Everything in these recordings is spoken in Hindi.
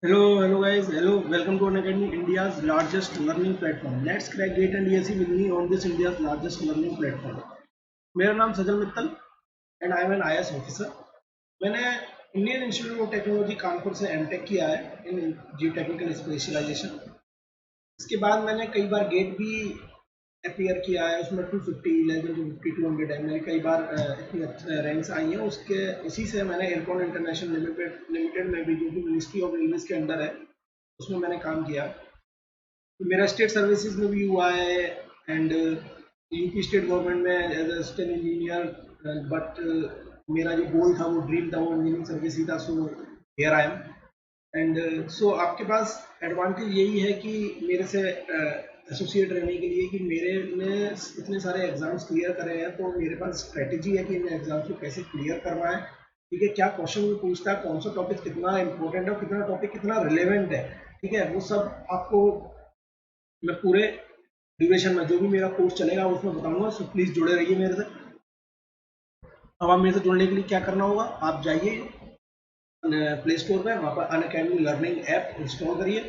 Hello guys, hello, welcome to Unacademy, India's largest learning platform. Let's crack GATE and ESE with me on this India's largest learning platform. मेरा नाम Sajal Mittal and I am an IAS officer. मैंने Indian Institute of Technology Kanpur से एमटेक किया है इन जियो टेक्निकल स्पेशलाइजेशन. इसके बाद मैंने कई बार गेट भी अपीयर किया है. उसमें 250, 1150, 200 है. मेरी कई बार इतनी रैंक्स आई हैं. उसके उसी से मैंने एयरकॉन इंटरनेशनल लिमिटेड में भी, जो कि मिनिस्ट्री ऑफ रेलवेज के अंडर है, उसमें मैंने काम किया. तो मेरा स्टेट सर्विसेज में भी हुआ है एंड यूपी स्टेट गवर्नमेंट में एज असिस्टेंट इंजीनियर. बट मेरा जो गोल था, वो ड्रीम था, वो इंजीनियरिंग सर्विस ही था. So here I am. And so आपके पास एडवांटेज यही है कि मेरे से एसोसिएट रहने के लिए कि मेरे ने इतने सारे एग्जाम्स क्लियर करे हैं, तो मेरे पास स्ट्रेटेजी है कि इन एग्जाम्स को कैसे क्लियर करवाएं. ठीक है, क्या क्वेश्चन पूछता है, कौन सा टॉपिक कितना इंपॉर्टेंट है और कितना टॉपिक कितना रिलेवेंट है. ठीक है, वो सब आपको मैं पूरे ड्यूरेशन में जो भी मेरा कोर्स चलेगा उसमें बताऊंगा. सो प्लीज जुड़े रहिए मेरे से. अब आप मेरे से जुड़ने के लिए क्या करना होगा, आप जाइए प्ले स्टोर पे, वहाँ पर अनअकैडमी लर्निंग ऐप इंस्टॉल करिए,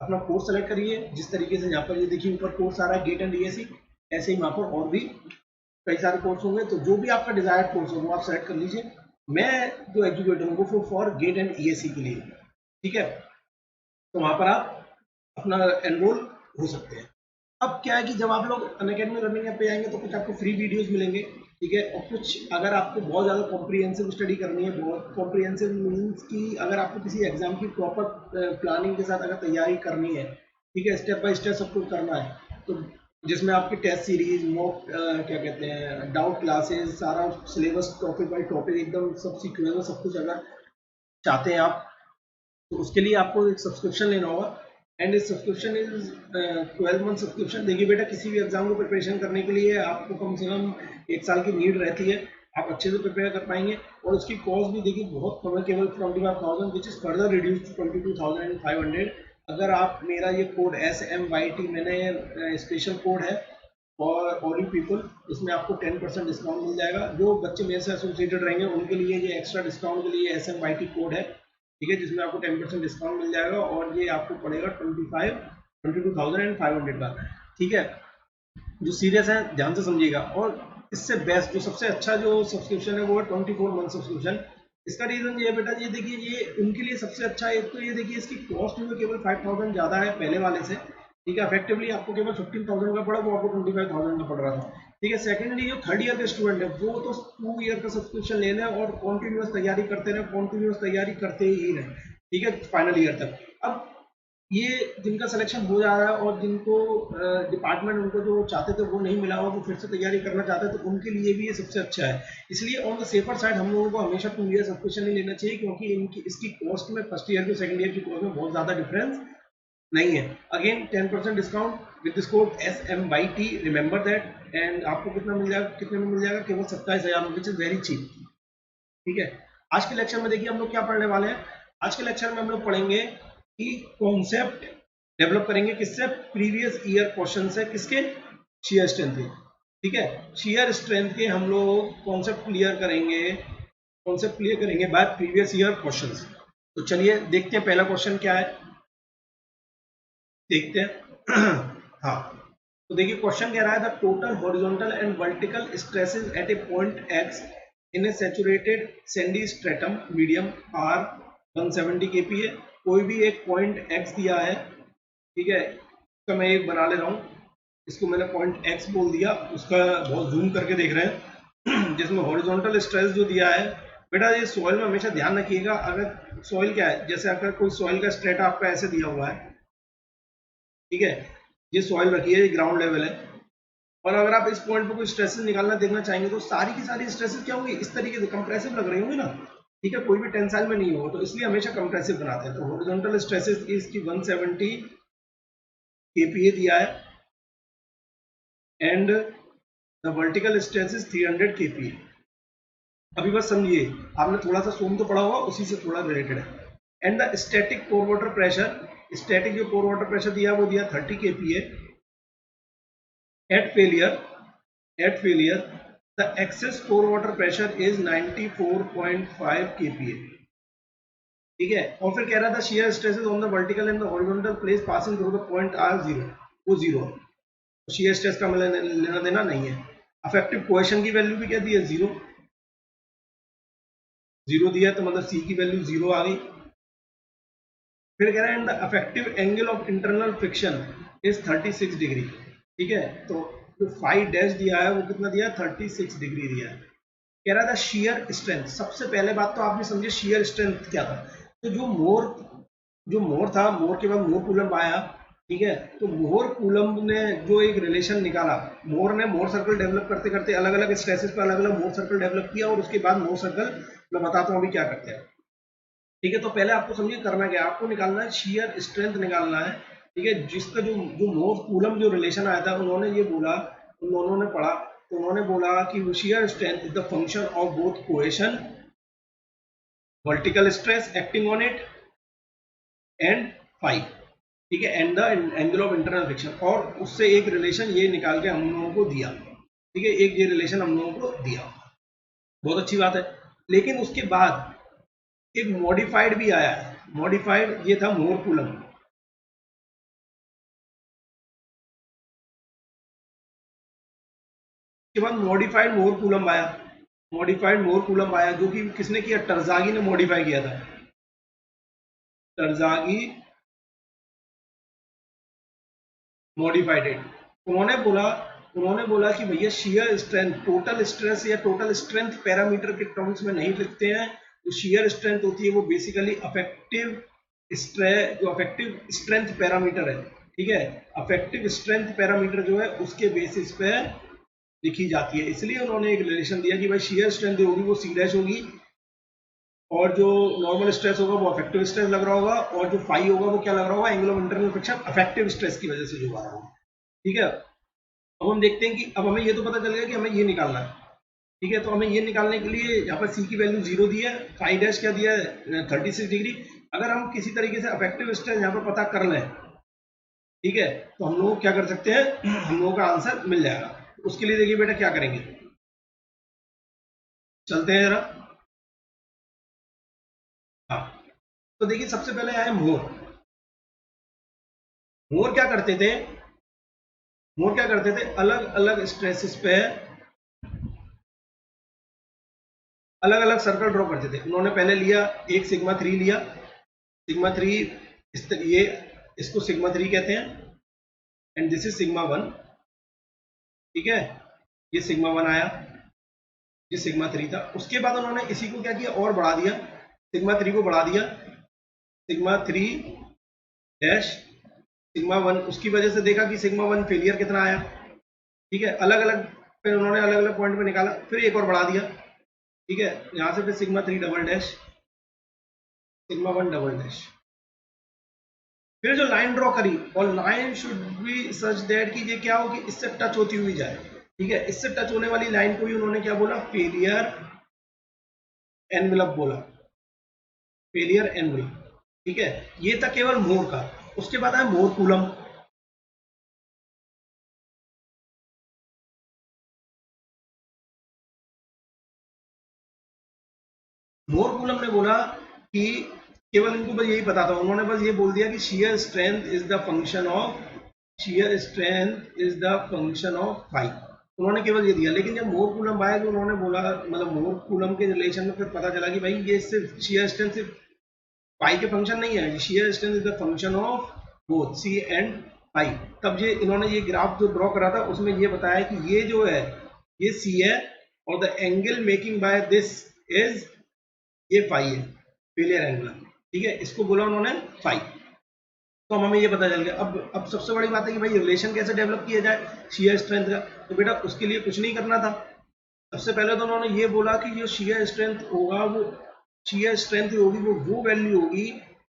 अपना कोर्स सेलेक्ट करिए. जिस तरीके से यहाँ पर ये देखिए ऊपर कोर्स आ रहा है गेट एंड ESE, ऐसे ही वहाँ पर और भी कई सारे कोर्स होंगे. तो जो भी आपका डिजायर्ड कोर्स हो वो आप सेलेक्ट कर लीजिए. मैं जो एजुकेटर हूँ वो फॉर गेट एंड ESE के लिए. ठीक है, तो वहाँ पर आप अपना एनरोल हो सकते हैं. अब क्या है कि जब आप लोग अनअकैडमी लर्निंग ऐप पे आएंगे तो कुछ आपको फ्री वीडियोस मिलेंगे. ठीक है, और कुछ अगर आपको बहुत ज़्यादा कॉम्प्रिहेंसिव स्टडी करनी है, बहुत कॉम्प्रिहेंसिव मीन्स कि अगर आपको किसी एग्जाम की प्रॉपर प्लानिंग के साथ अगर तैयारी करनी है, ठीक है, स्टेप बाय स्टेप सब कुछ करना है, तो जिसमें आपकी टेस्ट सीरीज, मॉक क्या कहते हैं, डाउट क्लासेस, सारा सिलेबस टॉपिक बाय टॉपिक एकदम सब सीक्वेंस में सब कुछ अगर चाहते हैं आप, तो उसके लिए आपको एक सब्सक्रिप्शन लेना होगा. एंड इस सब्सक्रिप्शन इज 12 मंथ सब्सक्रिप्शन. देखिए बेटा, किसी भी एग्जाम को प्रिपरेशन करने के लिए आपको कम से कम 1 साल की नीड रहती है. आप अच्छे से प्रिपेयर कर पाएंगे. और उसकी कॉस्ट भी देखिए बहुत कम है, केवल 25,000, which is further reduce to 22,500. अगर आप मेरा ये कोड SMYT, मैंने स्पेशल कोड है और यू पीपल, इसमें आपको 10% डिस्काउंट मिल जाएगा. जो बच्चे मेरे से एसोसिएटेड रहेंगे उनके लिए ये एक्स्ट्रा डिस्काउंट के लिए SMYT कोड है. ठीक है, जिसमें आपको 10% डिस्काउंट मिल जाएगा और ये आपको पड़ेगा 22,500 का. ठीक है, जो सीरियस है ध्यान से समझिएगा. और इससे बेस्ट जो सबसे अच्छा जो सब्सक्रिप्शन है वो है 24 मंथ सब्सक्रिप्शन. इसका रीजन ये है बेटा, ये देखिए, ये उनके लिए सबसे अच्छा है. एक तो ये देखिए, इसकी कॉस्ट में केवल 5,000 ज्यादा है पहले वाले से. ठीक है, इफेक्टिवली आपको केवल 15,000 का पड़ा, वो आपको 25,000 का पड़ रहा था. ठीक है, सेकेंडली जो थर्ड ईयर के स्टूडेंट है वो तो 2 ईयर का सब्सक्रिप्शन ले लें और कॉन्टिन्यूस तैयारी करते रहे, कॉन्टिन्यूस तैयारी करते ही रहे. ठीक है, फाइनल ईयर तक. अब ये जिनका सिलेक्शन हो जा रहा है और जिनको डिपार्टमेंट उनको जो चाहते थे वो नहीं मिला और वो फिर से तैयारी करना चाहते हैं, तो उनके लिए भी ये सबसे अच्छा है. इसलिए ऑन द सेफर साइड हम लोगों को हमेशा 2 ईयर सब्सक्रिप्शन नहीं लेना चाहिए, क्योंकि इनकी इसकी कॉस्ट में फर्स्ट ईयर की सेकंड ईयर की कॉस्ट में बहुत ज़्यादा डिफरेंस नहीं है. Again 10% discount with this code SMYT, remember that. And आपको कितना मिल जाएगा, कितने में मिल जाएगा, केवल 27,000 में, विच इज वेरी चीप. ठीक है, आज के लेक्चर में देखिए हम लोग क्या पढ़ने वाले हैं. आज के लेक्चर में हम लोग पढ़ेंगे कि कॉन्सेप्ट डेवलप करेंगे किससे, प्रीवियस ईयर क्वेश्चन से. किसके, शेयर स्ट्रेंथ के. ठीक है, शेयर स्ट्रेंथ के हम लोग कॉन्सेप्ट क्लियर करेंगे बाय प्रीवियस ईयर क्वेश्चंस. तो चलिए देखते हैं पहला क्वेश्चन क्या है, देखते हैं. हाँ, तो देखिए क्वेश्चन कह रहा है, the total horizontal and vertical stresses at a point X in a saturated sandy stratum medium are 170 kPa. कोई भी एक पॉइंट X दिया है. ठीक है, इसका मैं एक बना ले रहा हूँ. इसको मैंने पॉइंट X बोल दिया, उसका बहुत जूम करके देख रहे हैं. जिसमें हॉरिजॉन्टल स्ट्रेस जो दिया है बेटा, ये सॉइल में हमेशा ध्यान रखिएगा. अगर सॉइल क्या है, जैसे अगर कोई सॉइल का स्ट्रेटा आपका ऐसे दिया हुआ है, ठीक है, ये सॉइल रखिए, ये ग्राउंड लेवल है, और अगर आप इस पॉइंट पर कोई स्ट्रेसेस निकालना देखना चाहेंगे तो सारी की सारी स्ट्रेसेस क्या होंगी, इस तरीके से कंप्रेसिव लग रही होंगी ना. ठीक है, कोई भी टेंसाइल में नहीं होगा, तो इसलिए हमेशा कंप्रेसिव बनाते हैं. तो हॉरिजॉन्टल स्ट्रेसेस इसकी 170 kPa दिया है and the vertical stresses 300 kPa. अभी बस समझिए, आपने थोड़ा सा सोम तो पढ़ा होगा, उसी से थोड़ा रिलेटेड है. And the static pore water pressure, static जो पोर वाटर प्रेशर दिया वो दिया 30 kPa. At failure, the excess pore water pressure is 94.5 kPa. ठीक है। और फिर कह रहा था shear stresses on the vertical and the horizontal place passing through the point are zero, वो जीरो है, तो shear stress का मतलब लेना देना नहीं है। अफेक्टिव कोएशन की वैल्यू भी क्या दी है, जीरो, जीरो दिया तो मतलब सी की वैल्यू जीरो आ गई। फिर कह रहा है the affective angle of internal friction is 36 degree. ठीक है, तो जो 5 डैश दिया है वो कितना दिया है, 36 डिग्री दिया है। कह रहा था शेयर स्ट्रेंथ, सबसे पहले बात तो आपने समझे शेयर स्ट्रेंथ क्या था। तो जो मोर था, मोर के बाद मोर कूलम्ब आया, ठीक है, तो मोर कूलम्ब ने जो एक रिलेशन निकाला, मोर ने मोर सर्कल डेवलप करते करते अलग अलग स्ट्रेसेस पर अलग अलग मोर सर्कल डेवलप किया, और उसके बाद मोर सर्कल मैं बताता हूँ अभी क्या करते हैं। ठीक है, तो पहले आपको समझिए करना क्या है, आपको निकालना है शेयर स्ट्रेंथ निकालना है। ठीक है, जिसका जो जो मोर कूलम्ब जो रिलेशन आया था, उन्होंने ये बोला, उन दोनों ने पढ़ा, तो उन्होंने बोला कि shear strength is the function of both cohesion, vertical stress acting on it and phi, ठीक है, and the angle of internal friction, और उससे एक रिलेशन ये निकाल के हम लोगों को दिया। ठीक है, एक ये रिलेशन हम लोगों को दिया, बहुत अच्छी बात है। लेकिन उसके बाद एक मॉडिफाइड भी आया है, मॉडिफाइड ये था मोर कूलम्ब। उसके बाद मॉडिफाइड मोर कूलम्ब आया, मॉडिफाइड मोर कूलम्ब आया, जो कि किसने किया, टरजागी ने मॉडिफाई किया था। टरजागी मॉडिफाइड इट। उन्होंने बोला कि भैया शेयर स्ट्रेंथ टोटल स्ट्रेस या टोटल स्ट्रेंथ पैरामीटर के टर्म्स में नहीं लिखते हैं। जो शेयर स्ट्रेंथ होती है वो बेसिकली अफेक्टिव जो अफेक्टिव स्ट्रेंथ पैरामीटर है, ठीक है, अफेक्टिव स्ट्रेंथ पैरामीटर जो है उसके बेसिस पे लिखी जाती है। इसलिए उन्होंने एक रिलेशन दिया कि भाई शेयर स्ट्रेंथ होगी वो सी डैश होगी, और जो नॉर्मल स्ट्रेस होगा वो अफेक्टिव स्ट्रेस लग रहा होगा, और जो फाई होगा वो क्या लग रहा होगा, angle of internal friction affective stress की वजह से जो आ रहा होगा। ठीक है, अब हम देखते हैं कि अब हमें ये तो पता चल गया कि हमें ये निकालना है। ठीक है, तो हमें ये निकालने के लिए यहाँ पर सी की वैल्यू जीरो दी है, फाई डैश क्या दिया है, 36 डिग्री। अगर हम किसी तरीके से अफेक्टिव स्ट्रेस यहाँ पर पता कर लें, ठीक है, तो हम लोग क्या कर सकते हैं, हम लोगों का आंसर मिल जाएगा। उसके लिए देखिए बेटा क्या करेंगे, चलते हैं जरा। हाँ, तो देखिए सबसे पहले आए मोर। मोर क्या करते थे, मोर क्या करते थे, अलग अलग स्ट्रेसेस पे अलग अलग सर्कल ड्रॉ करते थे। उन्होंने पहले लिया एक सिग्मा थ्री लिया, सिग्मा थ्री ये इसको सिग्मा थ्री कहते हैं, and this is sigma one. ठीक है, ये सिग्मा वन आया, ये सिग्मा थ्री था। उसके बाद उन्होंने इसी को क्या किया, और बढ़ा दिया, सिग्मा थ्री को बढ़ा दिया, sigma three dash sigma one. उसकी वजह से देखा कि सिग्मा वन फेलियर कितना आया। ठीक है, अलग अलग, फिर उन्होंने अलग अलग पॉइंट पे निकाला, फिर एक और बढ़ा दिया। ठीक है, यहां से फिर sigma three double dash, sigma one double dash, फिर जो लाइन ड्रॉ करी, और line should be such that कि ये क्या हो कि इससे टच होती हुई जाए। ठीक है, इससे टच होने वाली लाइन को ही उन्होंने क्या बोला, फेलियर एनवेलप बोला, फेलियर एनवेलप। ठीक है, ये था केवल मोर का। उसके बाद है मोर कूलम। मोर कूलम ने बोला कि केवल इनको बस यही पता था, उन्होंने बस ये बोल दिया कि shear strength is the function of, shear strength is the function of phi. उन्होंने केवल ये दिया। लेकिन जब मोर कूलम आया तो उन्होंने बोला, मतलब मोर कूलम के रिलेशन में फिर पता चला कि भाई ये सिर्फ शेयर स्ट्रेंथ सिर्फ फाई के फंक्शन नहीं है, shear strength is the function of both c and phi. तब ये इन्होंने ये ग्राफ जो ड्रॉ करा था उसमें ये बताया कि ये जो है ये सी है, और the angle making by this is, ये फाई है, फेलियर एंगल। ठीक है, इसको बोला उन्होंने फाई। तो हमें ये पता चल गया। अब सबसे बड़ी बात है कि भाई रिलेशन कैसे डेवलप किया जाए शेयर स्ट्रेंथ का। तो बेटा उसके लिए कुछ नहीं करना था। सबसे पहले तो उन्होंने ये बोला कि जो शेयर स्ट्रेंथ होगा वो, शेयर स्ट्रेंथ होगी वो वैल्यू होगी।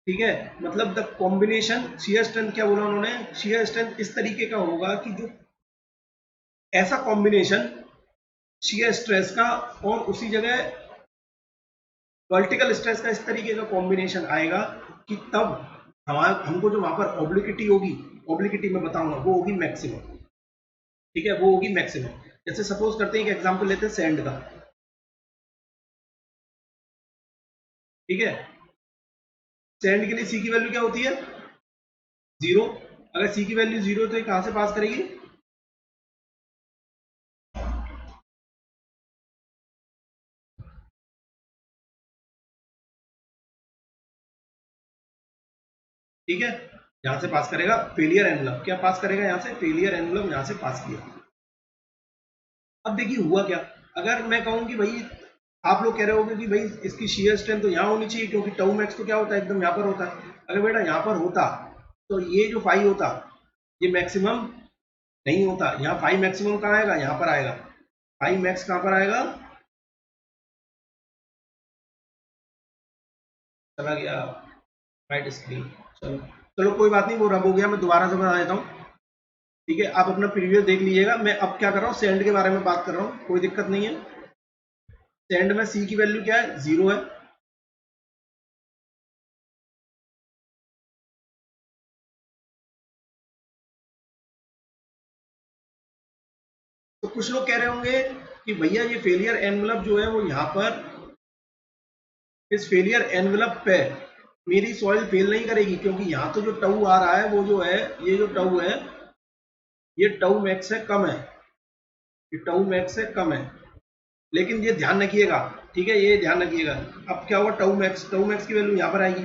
ठीक है, मतलब द कॉम्बिनेशन, शेयर स्ट्रेंथ क्या बोला उन्होंने, शेयर स्ट्रेंथ इस तरीके का होगा कि जो ऐसा कॉम्बिनेशन शेयर स्ट्रेस का और उसी जगह वर्टिकल स्ट्रेस का इस तरीके का कॉम्बिनेशन आएगा कि तब हमारा हमको जो वहां पर ऑब्लिक्विटी होगी, ऑब्लिक्विटी में बताऊंगा, वो होगी मैक्सिमम। ठीक है, वो होगी मैक्सिमम। जैसे सपोज करते हैं, एक एग्जांपल लेते हैं सैंड का। ठीक है, सेंड के लिए सी की वैल्यू क्या होती है? 0। अगर सी की वैल्यू 0 तो ये कहां से पास करेगी? ठीक है, यहां से पास करेगा फेलियर एनवलप। क्या पास करेगा? यहां से फेलियर एनवलप यहां से पास किया। अब देखिए हुआ क्या, अगर मैं कहूं कि भाई, आप लोग कह रहे होंगे कि भाई इसकी शेयर स्ट्रेंथ तो यहाँ होनी चाहिए, क्योंकि टाउ मैक्स तो क्या होता है, एकदम यहाँ पर होता है। अगर बेटा यहाँ पर होता तो ये जो फाई होता, ये मैक्सिमम नहीं होता। यहाँ फाई मैक्सिमम कहाँ आएगा? यहाँ पर आएगा। फाई मैक्स कहाँ पर आएगा? चला गया राइट स्क्रीन। चलो चलो कोई बात नहीं, वो रब हो गया। मैं दोबारा से बता देता हूँ। ठीक है, आप अपना प्रीवियस देख लीजिएगा। मैं अब क्या कर रहा हूँ, सेंड के बारे में बात कर रहा हूँ, कोई दिक्कत नहीं है। सेंड में सी की वैल्यू क्या है? 0 है। तो कुछ लोग कह रहे होंगे कि भैया ये फेलियर एनवलप जो है वो यहाँ पर, इस फेलियर एनवलप पे मेरी सॉइल फेल नहीं करेगी, क्योंकि यहाँ तो जो टाउ आ रहा है वो जो है, ये जो टाउ है ये टाउ मैक्स से कम है, ये टाउ मैक्स से कम है। लेकिन ये ध्यान रखिएगा, ठीक है, ये ध्यान रखिएगा। अब क्या होगा, टाउ मैक्स की वैल्यू यहाँ पर आएगी,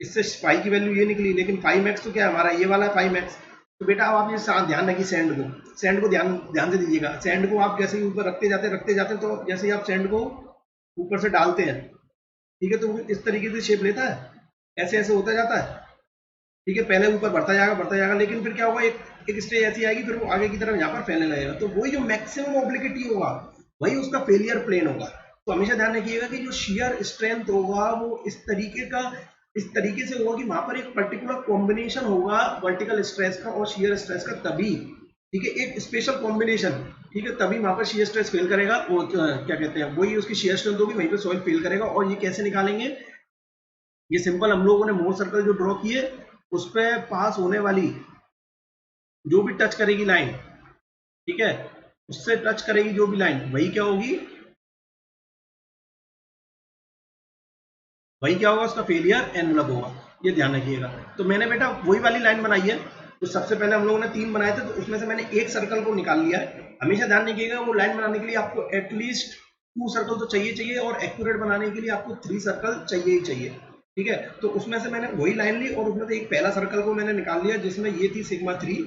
इससे फाई की वैल्यू ये निकली, लेकिन फाई मैक्स तो क्या है हमारा, ये वाला है फाई मैक्स। तो बेटा अब आप ये ध्यान रखिए, सेंड को ध्यान ध्यान से दीजिएगा। सेंड को आप जैसे ही ऊपर रखते जाते हैं, तो जैसे ही आप सेंड को ऊपर से डालते हैं, ठीक है, तो इस तरीके से शेप लेता है, ऐसे ऐसे होता जाता है। ठीक है, पहले ऊपर बढ़ता जाएगा, लेकिन फिर क्या होगा, एक स्टेज ऐसी आएगी, फिर वो आगे की तरफ यहाँ पर फैलने लगेगा। तो वही जो मैक्सिमम ऑब्लिक्विटी होगा वही उसका फेलियर प्लेन होगा। तो हमेशा ध्यान रखिएगा कि जो शियर स्ट्रेंथ होगा वो इस तरीके से होगा कि वहां पर एक पर्टिकुलर कॉम्बिनेशन होगा वर्टिकल स्ट्रेस का और शियर स्ट्रेस का, तभी, ठीक है, एक स्पेशल कॉम्बिनेशन, ठीक है, तभी वहां पर शियर स्ट्रेस फेल करेगा। वो क्या कहते हैं, वही उसकी शियर स्ट्रेंथ होगी, वहीं पर सॉइल फेल करेगा। और ये कैसे निकालेंगे? ये सिंपल, हम लोगों ने मोर सर्कल जो ड्रॉ किए उस पर पास होने वाली जो भी टच करेगी लाइन, ठीक है, उससे टच करेगी जो भी लाइन, वही क्या होगी, वही क्या होगा, उसका फेलियर एनवलप होगा। ये ध्यान रखिएगा। तो मैंने बेटा वही वाली लाइन बनाई है। तो सबसे पहले हम लोगों ने 3 बनाए थे, तो उसमें से मैंने एक सर्कल को निकाल लिया है। हमेशा ध्यान रखिएगा, वो लाइन बनाने के लिए आपको एटलीस्ट 2 सर्कल तो चाहिए, और एक्यूरेट बनाने के लिए आपको 3 सर्कल चाहिए ही चाहिए। ठीक है, तो उसमें से मैंने वही लाइन ली, और उसमें से एक पहला सर्कल को मैंने निकाल लिया, जिसमें ये थी सिग्मा 3,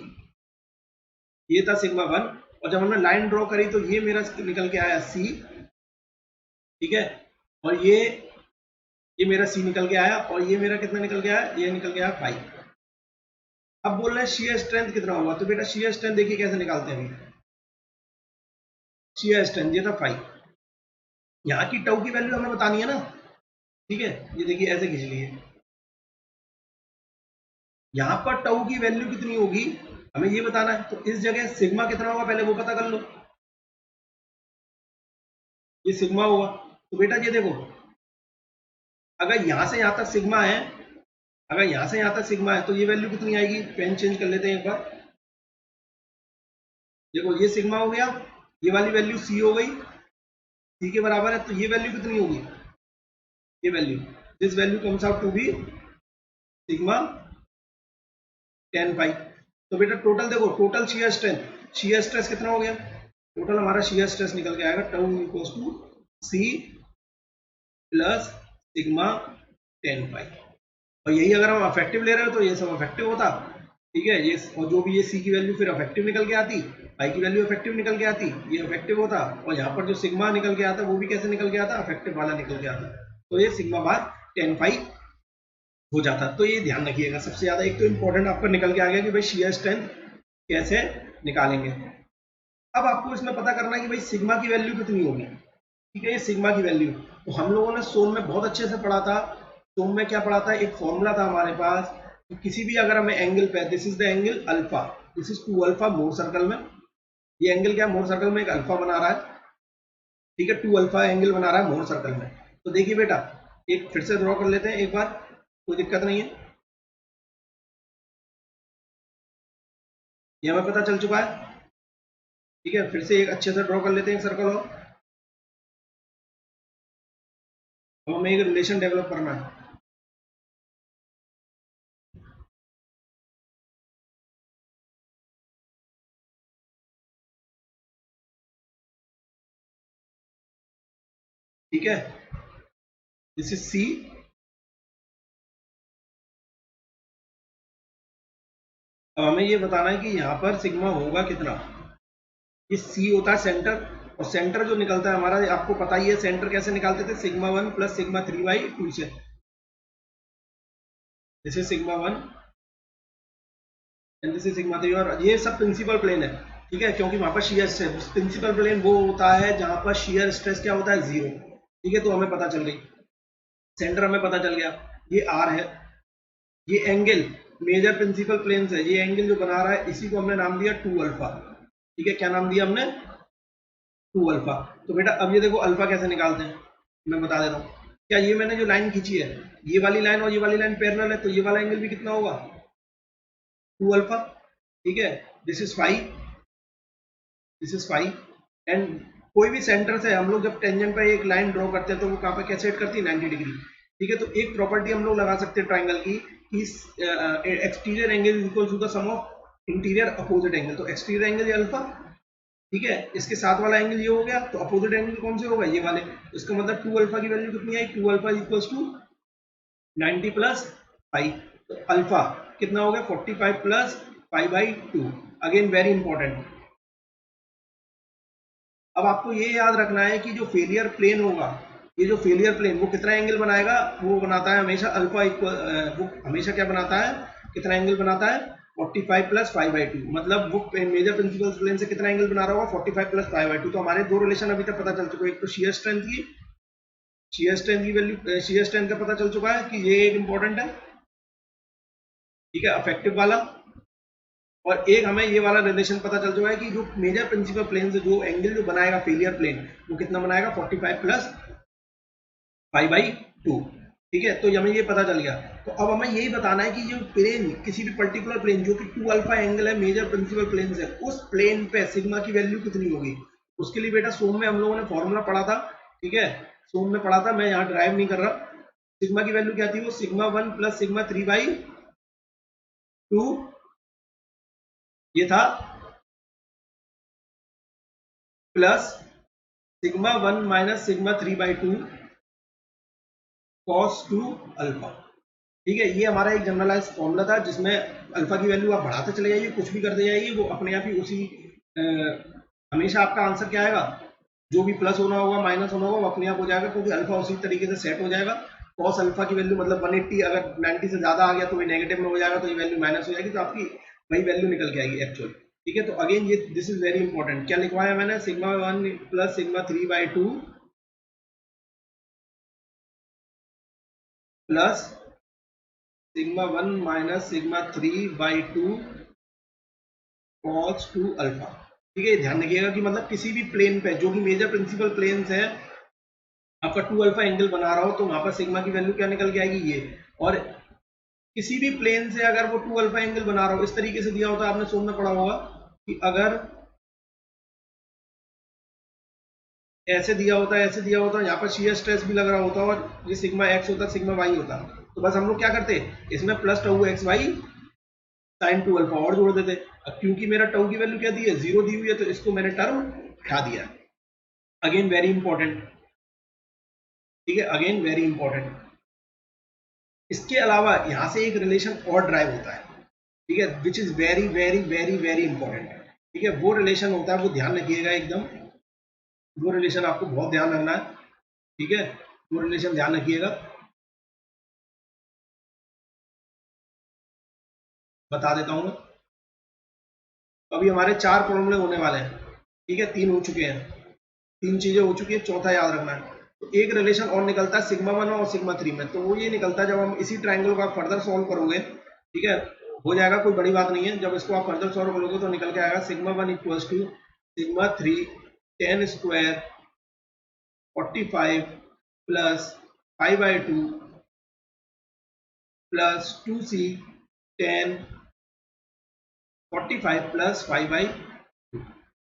ये था सिग्मा 1। और जब हमने लाइन ड्रॉ करी तो ये मेरा निकल के आया सी, ठीक है, और ये मेरा सी निकल के आया, और ये मेरा कितना निकल के आया, ये निकल के आया 5। अब बोल रहे हैं शेयर स्ट्रेंथ कितना होगा। तो बेटा शेयर स्ट्रेंथ देखिए कैसे निकालते हैं अभी। शेयर स्ट्रेंथ ये था 5, यहाँ की टाउ की वैल्यू हमें बतानी है ना। ठीक है, ये देखिए ऐसे खींच लिए, यहाँ पर टाउ की वैल्यू कितनी होगी हमें ये बताना है। तो इस जगह सिग्मा कितना होगा पहले वो पता कर लो, ये सिग्मा होगा। तो बेटा ये देखो, अगर यहां से यहां तक सिग्मा है, अगर यहां से यहां तक सिग्मा है, तो ये वैल्यू कितनी आएगी, पेन चेंज कर लेते हैं एक बार। देखो ये सिग्मा हो गया, ये वाली वैल्यू सी हो गई, सी के बराबर है। तो ये वैल्यू कितनी होगी, ये value, this value comes out to be sigma 10 pi. तो बेटा टोटल देखो, टोटल शियर स्ट्रेस कितना हो गया, टोटल हमारा शियर स्ट्रेस निकल के आएगा tau equals to c plus sigma 10 pi. और यही अगर हम अफेक्टिव ले रहे हो तो ये सब अफेक्टिव होता, ठीक है, ये और जो भी ये सी की वैल्यू फिर अफेक्टिव निकल के आती, पाई की वैल्यू अफेक्टिव निकल के आती, ये अफेक्टिव होता, और यहाँ पर जो सिग्मा निकल के आता वो भी कैसे निकल के आता, अफेक्टिव वाला निकल के आता। तो ये सिग्मा बार 10 पाई हो जाता। तो ये ध्यान रखिएगा, सबसे ज्यादा एक तो इंपॉर्टेंट आपका निकल के आ गया कि भाई शेयर स्ट्रेंथ कैसे निकालेंगे। अब आपको इसमें पता करना है कि भाई सिग्मा की वैल्यू कितनी होगी। ठीक है, ये सिग्मा की वैल्यू तो हम लोगों ने सोम में बहुत अच्छे से पढ़ा था। सोम में क्या पढ़ा था, एक फॉर्मूला था हमारे पास कि किसी भी अगर हमें एंगल पे, this is the angle alpha, this is 2 alpha more circle में, ये एंगल क्या मोर सर्कल में एक अल्फा बना रहा है, ठीक है, 2 अल्फा एंगल बना रहा है मोर सर्कल में। तो देखिए बेटा, एक फिर से ड्रॉ कर लेते हैं एक बार, कोई दिक्कत नहीं है, ये हमें पता चल चुका है। ठीक है, फिर से एक अच्छे से ड्रॉ कर लेते हैं एक सर्कल, और हमें एक रिलेशन डेवलप करना है। ठीक है, दिस इज सी। अब हमें ये बताना है कि यहाँ पर सिग्मा होगा कितना। ये सी होता है सेंटर, और सेंटर जो निकलता है हमारा, आपको पता ही है सेंटर कैसे निकालते थे, सिग्मा 1 प्लस सिग्मा 3/2 से। This is sigma 1 and this is sigma 3, और ये सब प्रिंसिपल प्लेन है। ठीक है, क्योंकि वहां पर शियर स्ट्रेस, प्रिंसिपल प्लेन वो होता है जहां पर शियर स्ट्रेस क्या होता है, 0। ठीक है, तो हमें पता चल गई, सेंटर हमें पता चल गया, ये आर है। ये एंगल मेजर प्रिंसिपल प्लेन है, ये एंगल जो बना रहा है इसी को हमने नाम दिया 2 अल्फा। ठीक है, क्या नाम दिया हमने, 2 अल्फा। तो बेटा अब ये देखो अल्फा कैसे निकालते हैं, मैं बता देता हूँ। क्या ये मैंने जो लाइन खींची है, ये वाली लाइन और ये वाली लाइन पैरेलल है, तो ये वाला एंगल भी कितना होगा, 2 अल्फा। ठीक है, this is 5, this is 5। And कोई भी सेंटर से हम लोग जब टेंजेंट पे एक लाइन ड्रॉ करते हैं तो वो कहाँ पे कैसे सेट करती है, 90 डिग्री। ठीक है, तो एक प्रॉपर्टी हम लोग लगा सकते हैं ट्राइंगल की, exterior angle is equal to the sum of interior opposite angle. तो एक्सटीरियर एंगल ये अल्फा, ठीक है, इसके साथ वाला एंगल ये हो गया, तो अपोजिट एंगल कौन से होगा, ये वाले। तो इसका मतलब 2 अल्फा की वैल्यू कितनी आई, 2 अल्फा इक्वल्स टू 90 प्लस 5। तो अल्फा कितना हो गया, 45 प्लस 5/2। Again very important. अब आपको ये याद रखना है कि जो फेलियर प्लेन होगा, ये जो फेलियर प्लेन वो कितना एंगल बनाएगा, वो बनाता है हमेशा अल्फा इक्वल, वो हमेशा क्या बनाता है, कितना एंगल बनाता है, 45 प्लस 5/2। मतलब वो मेजर प्रिंसिपल प्लेन से कितना एंगल बना रहा होगा, 45 प्लस 5/2। तो हमारे दो रिलेशन अभी तक पता चल चुके हैं, एक तो शियर स्ट्रेंथ की, शियर स्ट्रेंथ की वैल्यू, शियर स्ट्रेंथ का पता चल चुका है कि ये एक इंपॉर्टेंट है। ठीक है, अफेक्टिव वाला। और एक हमें ये वाला रिलेशन पता चल चुका है कि जो मेजर प्रिंसिपल प्लेन से जो एंगल जो बनाएगा फेलियर प्लेन, वो कितना बनाएगा, 45 प्लस 5/2। ठीक है, तो हमें ये पता चल गया। तो अब हमें यही बताना है कि जो प्लेन, किसी भी पर्टिकुलर प्लेन जो कि 2 अल्फा एंगल है मेजर प्रिंसिपल प्लेन से, उस प्लेन पे सिग्मा की वैल्यू कितनी होगी। उसके लिए बेटा सोम में हम लोगों ने फॉर्मूला पढ़ा था। ठीक है, सोम में पढ़ा था, मैं यहाँ ड्राइव नहीं कर रहा। सिग्मा की वैल्यू क्या थी, वो सिग्मा 1 प्लस सिग्मा 3/2 ये था, plus sigma 1 minus sigma 3/2 cos 2 alpha. ठीक है, ये हमारा एक जनरलाइज फॉर्मूला था जिसमें अल्फा की वैल्यू आप बढ़ाते चले जाइए, कुछ भी करते जाइए, वो अपने आप ही उसी हमेशा आपका आंसर क्या आएगा, जो भी प्लस होना होगा माइनस होना होगा वो अपने आप हो जाएगा, क्योंकि अल्फा उसी तरीके से सेट हो जाएगा। कॉस अल्फा की वैल्यू मतलब 180, अगर 90 से ज्यादा आ गया तो ये नेगेटिव में हो जाएगा, तो ये वैल्यू माइनस हो जाएगी, तो आपकी वही वैल्यू निकल के आएगी एक्चुअल। ठीक है, तो अगेन ये दिस इज वेरी इंपॉर्टेंट। क्या लिखवाया मैंने, sigma 1 plus sigma 3/2 plus sigma 1 minus sigma 3/2 cos 2 alpha. ठीक है, ध्यान रखिएगा कि मतलब किसी भी प्लेन पे जो कि मेजर प्रिंसिपल प्लेन है, आपका 2 अल्फा एंगल बना रहा हो तो वहां पर सिग्मा की वैल्यू क्या निकल के आएगी, ये। और किसी भी प्लेन से अगर वो 2 अल्फा एंगल बना रहा हो, इस तरीके से दिया होता है, आपने सोम में पढ़ा होगा कि अगर ऐसे दिया होता है, ऐसे दिया होता है, यहाँ पर शियर स्ट्रेस भी लग रहा होता है, और ये सिग्मा एक्स होता, सिग्मा वाई होता, तो बस हम लोग क्या करते, इसमें plus two X Y sine 2 alpha और जोड़ देते। अब क्योंकि मेरा टाउ की वैल्यू क्या दी है, 0 दी हुई है, तो इसको मैंने टर्म हटा दिया। Again very important. ठीक है, अगेन वेरी इंपॉर्टेंट। इसके अलावा यहां से एक रिलेशन और ड्राइव होता है, ठीक है, which is very very very very important. ठीक है, वो रिलेशन होता है, वो ध्यान रखिएगा एकदम, वो रिलेशन आपको बहुत ध्यान रखना है। ठीक है, वो रिलेशन ध्यान रखिएगा, बता देता हूं मैं। अभी हमारे 4 फॉर्मूले होने वाले हैं। ठीक है, 3 हो चुके हैं, 3 चीजें हो चुकी है, चौथा याद रखना है। तो एक रिलेशन और निकलता है सिग्मा 1 और सिग्मा 3 में, तो वो ये निकलता है जब हम इसी ट्राइंगल को आप फर्दर सॉल्व करोगे, ठीक है, हो जाएगा, कोई बड़ी बात नहीं है। जब इसको आप फर्दर सॉल्व करोगे तो निकल के आएगा sigma 1 equals to sigma 3 10 square 45 plus 5/2 plus 2c 10 45 plus 5/2।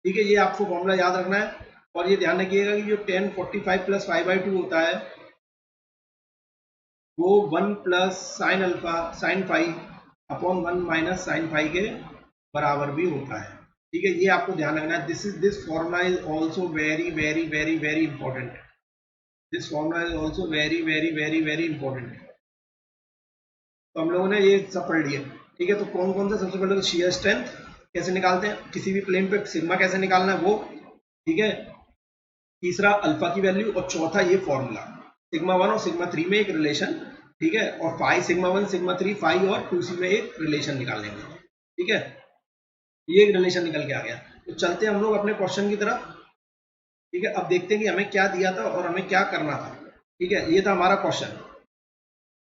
ठीक है, ये आपको फॉर्मूला याद रखना है। और ये ध्यान रखिएगा कि जो 10 45 प्लस 5/2 होता है वो 1 plus sine alpha sine five upon 1 minus sine five के बराबर भी होता है। ठीक है, ये आपको ध्यान रखना है। This formula is also very very very very important. This formula is also very very very very important. तो हम लोगों ने ये सब पढ़ लिया, ठीक है। तो कौन कौन सा, सबसे पहले तो शियर स्ट्रेंथ कैसे निकालते हैं, किसी भी प्लेन पे सिग्मा कैसे निकालना है वो, ठीक है। तीसरा अल्फा की वैल्यू, और चौथा ये फॉर्मूला सिग्मा 1 और सिग्मा 3 में एक रिलेशन, ठीक है। और फाई सिग्मा 1 सिग्मा 3 फाई और 2c में एक रिलेशन निकालने में, ठीक है। ये एक रिलेशन निकल के आ गया। तो चलते हैं हम लोग अपने क्वेश्चन की तरफ, ठीक है। अब देखते हैं कि हमें क्या दिया था और हमें क्या करना था, ठीक है। ये था हमारा क्वेश्चन,